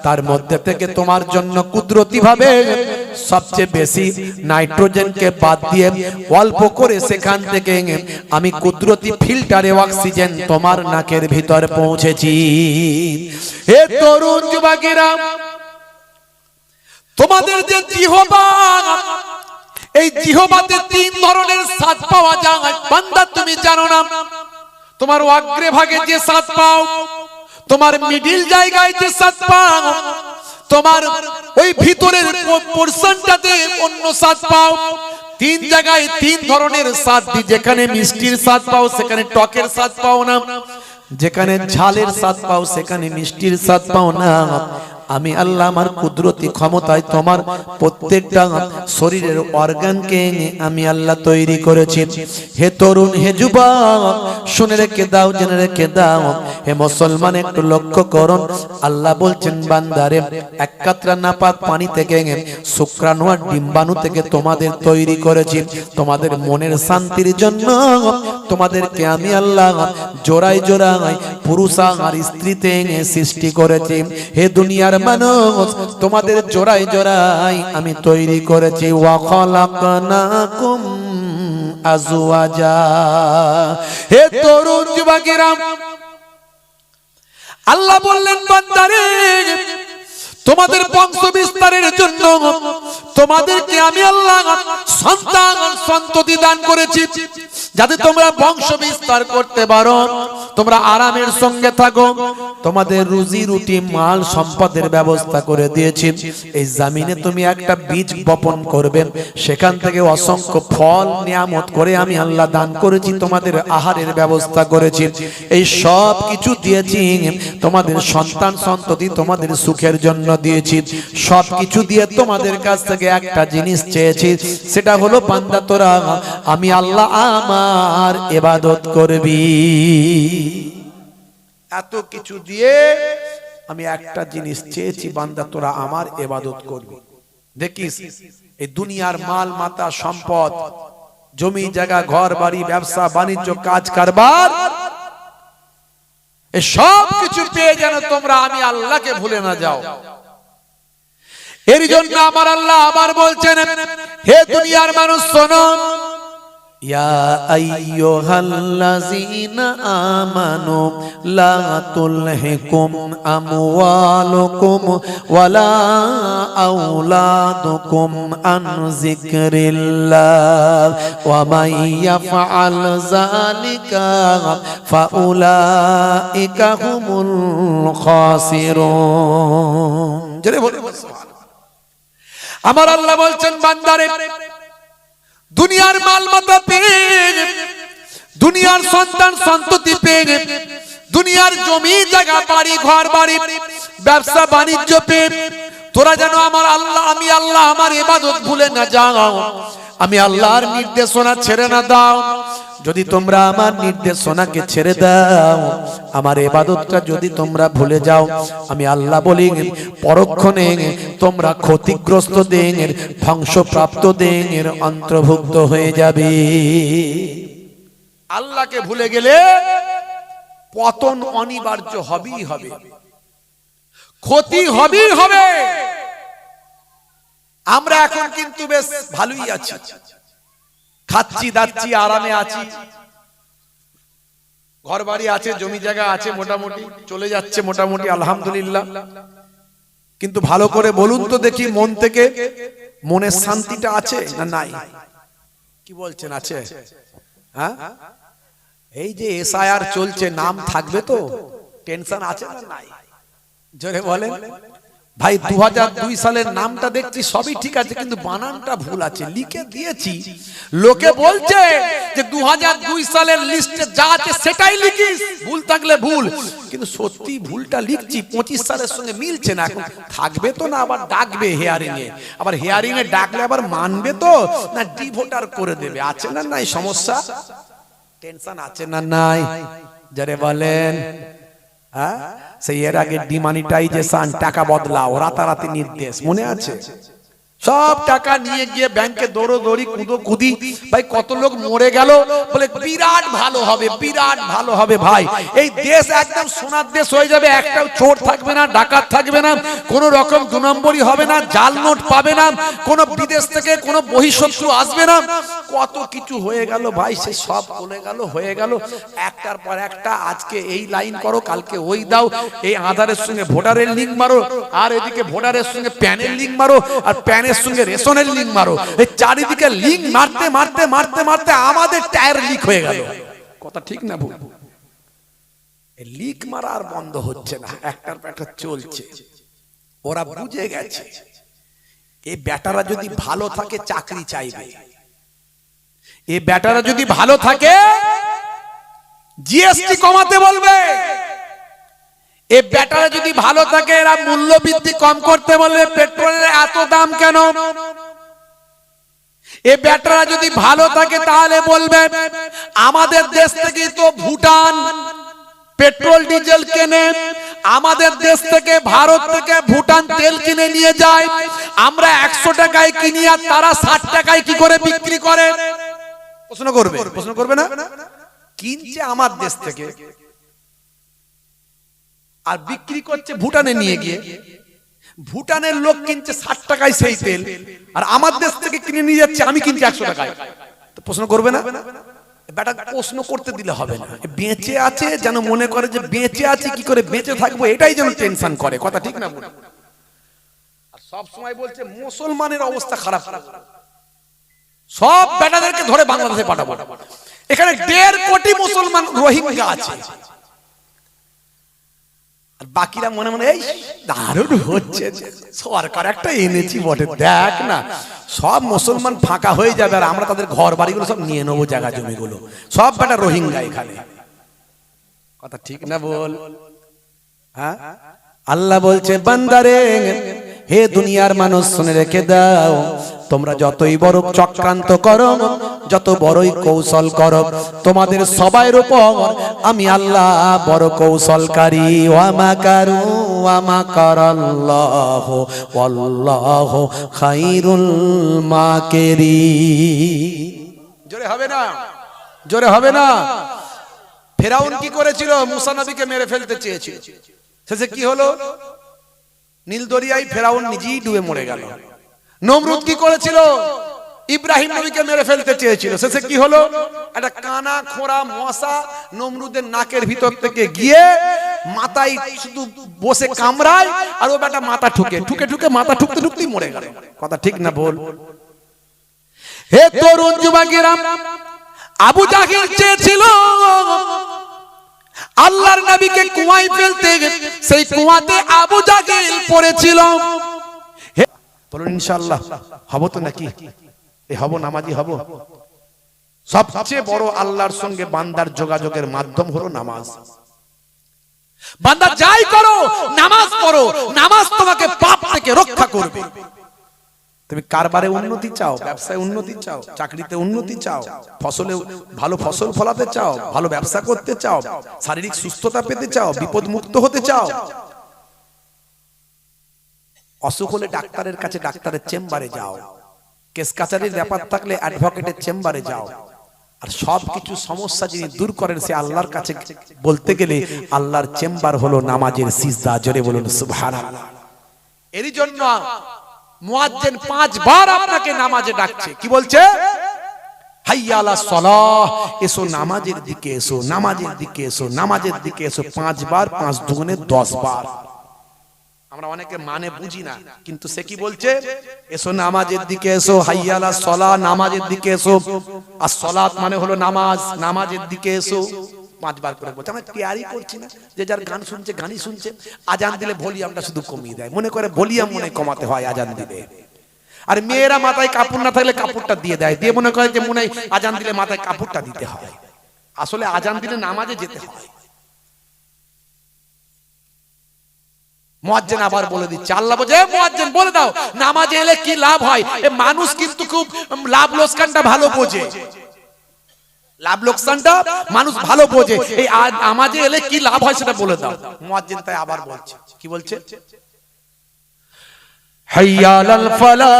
Speaker 2: তার মধ্যে থেকে তোমার জন্য কুদরতি ভাবে সবচেয়ে বেশি নাইট্রোজেনকে বাদ দিয়ে অল্প করে সেখান থেকে আমি কুদরতি ফিল্টারে অক্সিজেন তোমার নাকের ভিতর পৌঁছেছি। হে তরুণ যুবকেরা, তোমাদের যে জিহ্বা, এই জিহ্বাতে 3 ধরনের স্বাদ পাওয়া যায়। বান্দা তুমি জানো না, তোমার অগ্রে ভাগে যে স্বাদ পাও, তোমার মিডিল জায়গায় যে স্বাদ পাও, তোমার ওই ভিতরের পোরশনটাতে অন্য স্বাদ পাও। 3 জায়গায় 3 ধরনের স্বাদ, যেখানে মিষ্টির স্বাদ পাও সেখানে টকের স্বাদ পাও না, যেখানে ঝালের স্বাদ পাও সেখানে মিষ্টির স্বাদ পাও না। আমি আল্লাহ আমার কুদরতি ক্ষমতায় তোমার প্রত্যেকটা শরীরের অর্গানকে আমি আল্লাহ তৈরি করেছি। হে তরুণ, হে যুবক, শুনে রেখে দাও, জেনে রেখে দাও। হে মুসলমান একটু লক্ষ্য করুন, আল্লাহ বলছেন বান্দারে এক কাতরা নাপাক পানি থেকে, শুক্রাণু আর ডিম্বাণু থেকে তোমাদের তৈরি করেছি তোমাদের মনের শান্তির জন্য। তোমাদেরকে আমি আল্লাহ জোড়ায় জোড়ায় পুরুষ আর স্ত্রীতে সৃষ্টি করেছি। হে দুনিয়ার মানুষ, তোমাদের জোড়ায় জোড়ায় আমি তৈরি করেছি। ওয়া খালাকনাকুম আজওয়াজা। হে তরুণ যুবকেরা, আল্লাহ বললেন বান্দারে তোমাদের বংশ বিস্তারের জন্য তোমাদেরকে আমি আল্লাহ সন্তান সন্ততি দান করেছি যাতে তোমরা বংশ বিস্তার করতে পারো, তোমরা আরামের সঙ্গে থাকো। তোমাদের রুজি রুটি মাল সম্পদের ব্যবস্থা করে দিয়েছি। এই জমিনে তুমি একটা বীজ বপন করবে, সেখান থেকে অসংখ্য ফল নিয়ামত করে আমি আল্লাহ দান করেছি। তোমাদের আহারের ব্যবস্থা করেছি। এই সব কিছু দিয়েছি তোমাদের সন্তান সন্ততি তোমাদের সুখের জন্য দিয়েছি। সব কিছু দিয়ে তোমাদের কাছ থেকে একটা জিনিস চেয়েছি, সেটা হলো বান্দা তোরা আমি আল্লাহ আমার ইবাদত করবি।
Speaker 1: এত কিছু দিয়ে আমি একটা জিনিস চেয়েছি, বান্দা তোরা আমার ইবাদত করবি। দেখিস এই দুনিয়ার মাল মাতা সম্পদ জমি জায়গা ঘর বাড়ি ব্যবসা বাণিজ্য কাজ কারবার এই সব কিছু পেয়ে যেন তোমরা আমি আল্লাহকে ভুলে না যাও। এর জন্য আমার আল্লাহ আবার বলছেন, হে দুনিয়ার মানুষ শোনো, ইয়া আইয়ুহাল্লাযীনা আমানু লা তুলহিকুম আমওয়ালুকুম ওয়ালা আওলাদুকুম আন যিকরিল্লাহ ওয়া মান ইয়াফআল যালিকা ফাউলাইকা হুমুল খাসিরুন। জোরে বলে আমার আল্লাহ বলছেন, বান্দারে দুনিয়ার মালমাতা পেয়ে, দুনিয়ার সন্তান সন্ততি পেয়ে, দুনিয়ার জমি জায়গা বাড়ি ঘর বাড়ি ব্যবসা বাণিজ্য পেয়ে তোরা যেন আমার আল্লাহ আমি আল্লাহ আমার ইবাদত ভুলে না যাও, আমি আল্লাহর নির্দেশনা ছেড়ে না দাও। যদি তোমরা আমার নির্দেশনাকে ছেড়ে দাও, আমার ইবাদতটা যদি তোমরা ভুলে যাও, আমি আল্লাহ বলি পরক্ষণে তোমরা ক্ষতিগ্রস্ত দেনের ধ্বংসপ্রাপ্ত দেনের অন্তর্ভুক্ত হয়ে যাবে। আল্লাহকে ভুলে গেলে পতন অনিবার্য হবেই হবে, ক্ষতি হবেই হবে। আমরা এখন কিন্তু বেশ ভালোই আছি, খাচ্ছি দাচ্ছি আরামে আছি, ঘর বাড়ি আছে জমি জায়গা আছে, মোটামুটি চলে যাচ্ছে মোটামুটি আলহামদুলিল্লাহ। কিন্তু ভালো করে বলুন তো দেখি, মন থেকে মনের শান্তিটা আছে না নাই? কি বলছেন আছে? হ্যাঁ, এই যে এসআইআর চলছে, নাম থাকবে তো, টেনশন আছে না নাই? জোরে বলেন ভাই। 2002 সালের নামটা দেখছি সবই ঠিক আছে, কিন্তু বানানটা ভুল আছে, লিখে দিয়েছি। লোকে বলছে যে 2002 সালের লিস্টে যা আছে সেটাই লিখিস, ভুল থাকলে ভুল, কিন্তু সত্যি ভুলটা লিখছি। 25 সালের সঙ্গে মিলছে না। এখন থাকবে তো না আবার ডাকবে হিয়ারিং এ, আবার হিয়ারিং এ ডাকলে আবার মানবে তো না ডিভোটার করে দেবে? আছে না নাই সমস্যা? টেনশন আছে না নাই? যারে বলেন হ্যাঁ, সেই এর আগে ডিমানিটাইজেশন, টাকা বদলাও, রাতারাতি নির্দেশ মনে আছে? সব টাকা নিয়ে গিয়ে ব্যাংকে দৌড়োদৌড়ি কুদোকুদি। ভাই কত লোক মরে গেল বলে বিরাট ভালো হবে, বিরাট ভালো হবে। ভাই এই দেশ একদম সোনার দেশ হয়ে যাবে, একটাও চোর থাকবে না, ডাকাত থাকবে না, কোন রকম 2 নম্বরই হবে না, জাল নোট পাবে না, কোন বিদেশ থেকে কোন বহিঃশত্রু আসবে না। কত কিছু হয়ে গেল ভাই, সে সব চলে গেল, হয়ে গেল একটার পর একটা। আজকে এই লাইন করো, কালকে ওই দাও, এই আধারের সঙ্গে ভোটারের লিঙ্ক মারো, আর এদিকে ভোটারের সঙ্গে প্যানের লিঙ্ক মারো, আর প্যানের সঙ্গে রেশনের লিঙ্ক মারো। এই চারিদিকে লিঙ্ক মারতে মারতে মারতে মারতে আমাদের টায়ার লিক হয়ে গেল। কথা ঠিক না ভুল? এই লিক মারা আর বন্ধ হচ্ছে না, একটার পর একটা চলছে। ওরা বুঝে গেছে এই বেটারা যদি ভালো থাকে চাকরি চাইবে, এই বেটারা যদি ভালো থাকে জিএসটি কমাতে বলবে, এই বেটারা যদি ভালো থাকে এরা মূল্য বৃদ্ধি কম করতে বলবে, পেট্রোলের এত দাম কেন? এই বেটারা যদি ভালো থাকে তাহলে বলবে আমাদের দেশ থেকে তো ভুটান পেট্রোল ডিজেল কেনে, আমাদের দেশ থেকে ভারত থেকে ভুটান তেল কিনে নিয়ে যায়, আমরা 100 টাকায় কিনি আর তারা 60 টাকায় কি করে বিক্রি করে? প্রশ্ন করবে, প্রশ্ন করবে না? কিনছে আমার দেশ থেকে আর বিক্রি করছে ভুটানে নিয়ে গিয়ে। ভুটানের লোক কিনছে 60 টাকায় সেই তেল, আর আমার দেশ থেকে কিনে নিয়ে যাচ্ছে আমি কিনছি 100 টাকায়। তো প্রশ্ন করবে না? বেটা প্রশ্ন করতে দিলে হবে না, বেঁচে আছে যেন মনে করে যে বেঁচে আছে, কি করে বেঁচে থাকবো এটাই যেন টেনশন করে। কথা ঠিক না? আর সব সময় বলছে মুসলমানের অবস্থা খারাপ, সব বেটাদেরকে ধরে বাংলাদেশে পাঠাবো। এখানে 1.5 কোটি মুসলমান রোহিঙ্গা আছে, আর বাকিরা মনে মনে এই দারুণ হচ্ছে, সরকার একটা এনেছি বটে, দেখ না সব মুসলমান ফাঁকা হয়ে যাবে আর আমরা তাদের ঘর বাড়িগুলো সব নিয়ে নেবো, জায়গা জমিগুলো সব বেটা রোহিঙ্গা এখানে। কথা ঠিক না বল? হ্যাঁ, আল্লাহ বলছে বান্দারে, হে দুনিয়ার মানুষ শুনে রেখে দাও, তোমরা যতই বড় চক্রান্ত করো, যত বড়ই কৌশল করো, তোমাদের সবার উপর আমি আল্লাহ বড় কৌশলকারী। ওয়া মাকারু ওয়া মাকারাল্লাহু ওয়াল্লাহু খায়রুল মাকিরিন। জোরে হবে না, জোরে হবে না। ফেরাউন কি করেছিল? মুসা নবীকে মেরে ফেলতে চেয়েছিল, শেষে কি হলো? নীল দরিয়ায় ফেরাউন নিজেই ডুবে মরে গেল। নমরুদ কি করেছিল? ইব্রাহিম নবীকে মেরে ফেলতে চেয়েছিল, শেষে কি হলো? একটা কানা খোঁড়া মশা নমরুদের নাকের ভিতর থেকে গিয়ে মাথায় শুধু বসে কামড়ায়, আর ও বেটা মাথা ঠুকে ঠুকে ঠুকে মাথা ঠুকতে ঠুকতেই মরে গেল। কথা ঠিক না বল? হে তরুণ যুবকেরা, আবু জাহেল চেয়েছিল আল্লাহর নবীকে কুয়ায় ফেলতে, সেই কুয়াতে আবু জাহেল পড়েছিল। বলুন ইনশাআল্লাহ হব তো নাকি? হব, নামাজি হব। সবচেয়ে বড় আল্লাহর সঙ্গে বান্দার যোগাযোগের মাধ্যম হলো নামাজ। বান্দা যাই করো নামাজ পড়ো, নামাজ তোমাকে পাপ থেকে রক্ষা করবে। তুমি কারবারে উন্নতি চাও, ব্যবসায় উন্নতি চাও, চাকরিতে উন্নতি চাও, ফসলে ভালো ফসল ফলাতে চাও, ভালো ব্যবসা করতে চাও, শারীরিক সুস্থতা পেতে চাও, বিপদ মুক্ত হতে চাও, অসুখ হলে ডাক্তারের কাছে, ডাক্তারের চেম্বারে যাও, কেস কাচারির ব্যাপার থাকলে অ্যাডভোকেটের চেম্বারে যাও। আর সবকিছু সমস্যা যিনি দূর করেন সে আল্লাহর কাছে বলতে গেলে আল্লাহর চেম্বার হলো নামাজের সিজদা। জোরে বলুন সুবহানাল্লাহ। এরই জন্য মুয়াজ্জিন 5 বার আপনাকে নামাজে ডাকছে। কি বলছে? হাইয়া আলাস সালাহ, এসো নামাজের দিকে এসো, নামাজের দিকে এসো, নামাজের দিকে এসো। 5 বার, 5 দুগুণে 10 বার। আমরা অনেকে মানে বুঝি না, কিন্তু সে কি বলছে? এসো নামাজের দিকে এসো, হাইয়া আলাস সালাহ, নামাজের দিকে এসো। আর সালাত মানে হলো নামাজ, নামাজের দিকে এসো। 5 বার করে বলছে। আমরা তৈরি করছি না, যে যার গান শুনছে গানই শুনছে। আজান দিলে ভলিউমটা শুধু কমিয়ে দেয়, মনে করে ভলিউম মনে কমাতে হয় আজান দিলে। আর মেয়েরা মাথায় কাপড় না থাকলে কাপড়টা দিয়ে দেয়, দিয়ে মনে করে যে মনে আজান দিলে মাথায় কাপড়টা দিতে হয়। আসলে আজান দিলে নামাজে যেতে হয়। মুয়াজ্জিন আবার বলে দিচ্ছে, আল্লাহ বলে মুয়াজ্জিন বলে দাও নামাজে এলে কি লাভ হয়। এ মানুষ কিন্তু খুব লাভ লোকসানটা ভালো বোঝে, লাভ লোকসানটা মানুষ ভালো বোঝে। এই নামাজে এলে কি লাভ হয় সেটা বলে দাও। মুয়াজ্জিন তাই আবার বলছে, কি বলছে? হাইয়া আলাল ফালাহ,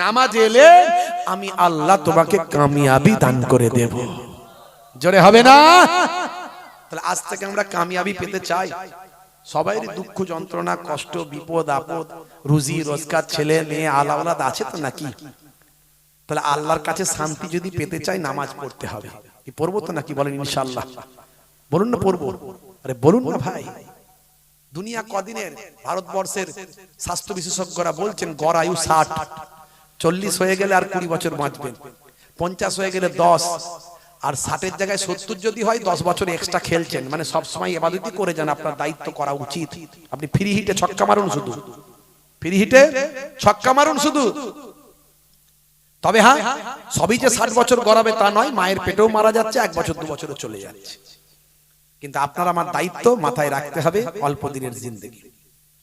Speaker 1: নামাজ এলে আমি আল্লাহ তোমাকে কামিয়াবি দান করে দেব। জোরে হবে না? তাহলে আজ থেকে আমরা কামিয়াবি পেতে চাই। সবাইরই দুঃখ যন্ত্রণা কষ্ট বিপদ আপদ, রুজি রোজগার, ছেলে মেয়ে আলাওলাদ আছে তো নাকি? তাহলে আল্লাহর কাছে শান্তি যদি পেতে চাই নামাজ পড়তে হবে। কি পড়বো তো নাকি? বলেন ইনশাআল্লাহ। বলুন না পড়বো? আরে বলুন না ভাই। দুনিয়া কদিনের? ভারতবর্ষের স্বাস্থ্য বিশেষজ্ঞরা বলছেন গড় আয়ু 60, 40 হয়ে গেলে আর 20 বছর বাঁচবেন, 50 হয়ে গেলে 10, আর 60-এর জায়গায় 70 যদি হয় 10 বছর এক্সট্রা খেলছেন। মানে সবসময় ইবাদতই করে যান, আপনার দায়িত্ব করা উচিত। আপনি ফ্রি হিটে ছক্কা মারুন, শুধু ফ্রি হিটে ছক্কা মারুন শুধু। তবে হ্যাঁ, সবই যে 60 বছর গড়াবে তা নয়, মায়ের পেটেও মারা যাচ্ছে, 1 বছর 2 বছরও চলে যাচ্ছে। কিন্তু আপনার আমার দায়িত্ব মাথায় রাখতে হবে, অল্প দিনের জিন্দেগি।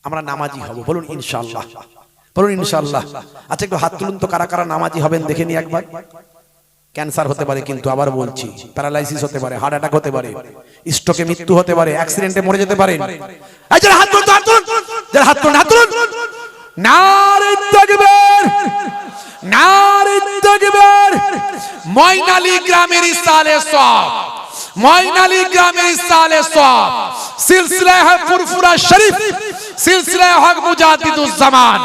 Speaker 1: আমরা নামাজি হব, বলুন ইনশাআল্লাহ, বলুন ইনশাআল্লাহ। আচ্ছা একটু হাত তুলুন তো, কারা কারা নামাজি হবেন দেখে নি একবার। ক্যান্সার হতে পারে, কিন্তু আবার বলছি প্যারালাইসিস হতে পারে, হার্ট অ্যাটাক হতে পারে, স্ট্রোকে মৃত্যু হতে পারে, অ্যাক্সিডেন্টে মরে যেতে পারেন। এই যারা হাত তুলুন, হাত তুলুন, যারা হাত তুলুন, হাত তুলুন। নারে তাকবীর, নারে তাকবীর। ময়নালী গ্রামের ইসালে সওয়াব, ময়নালী গ্রামের ইসালে সওয়াব, সিলসিলা ফুরফুরা শরীফ, সিলসিলা হক মুজাদ্দিদুজ জামান,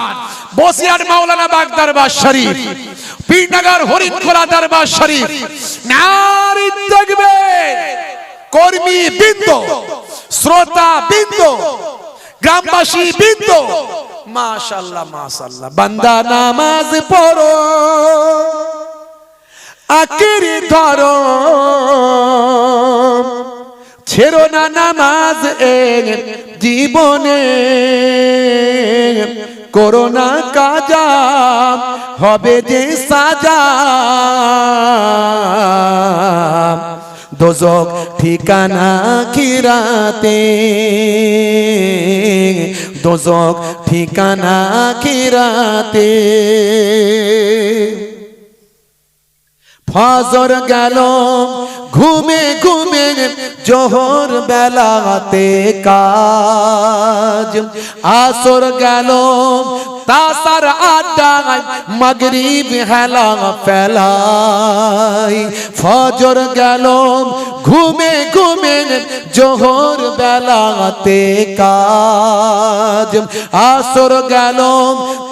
Speaker 1: বসিয়ার মাওলানা বাগ দরবার শরীফ, পীরনগর হরিণখোলা দরবার শরীফ। নারে তাকবীর। কর্মী বৃন্দ, শ্রোতা বৃন্দ, গ্রামবাসী বৃন্দ, মাশাআল্লাহ মাশাআল্লাহ। বান্দা নামাজ পড়ো, আকিরি ধরো, ছেড়ো না নামাজ এক জীবনে, করোনা কাজা হবে যে সাজা, দোজখ ঠিকানা আখিরাতে, দোজখ ঠিকানা আখিরাতে।
Speaker 2: ফজর গেল ঘুমে ঘুমে জোহর বেলাতে কাজ, আসর গেল তাসার আড্ডায় মাগরিব হেলা ফেলাই, ফজর গেল ঘুমে ঘুমে জোহর বেলাতে কাজ, আসর গেল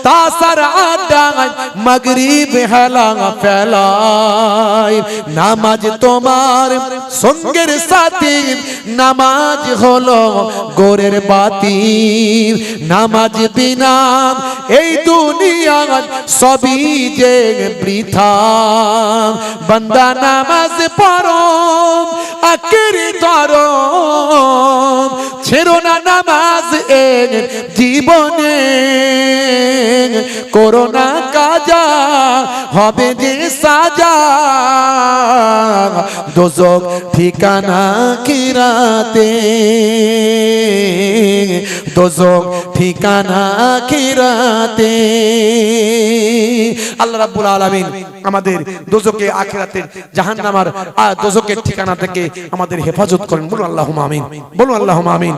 Speaker 2: তাসার আড্ডায় মাগরিব হেলা ফেলাই। নামাজ তোমার সঙ্গের সাথী, নামাজ হলো গোরের বাতি, নামাজ বিনা এই দুনিয়া সবই যে বৃথা। বান্দা নামাজ পড়ো আকিরি ধরো, ছেড়ো না নামাজ এক জীবনে, করোনা কাজা হবে যে সাজা, দোজখ ঠিকানা কিরাতে, দোজখ ঠিকানা কিরাতে। আল্লাহ রাব্বুল আলামিন আমাদের দোজখে আখিরাতের জাহান্নামের দোজখের ঠিকানা থেকে আমাদের হেফাজত করেন। বলুন আল্লাহুম্মা আমিন, বলুন আল্লাহুম্মা আমিন।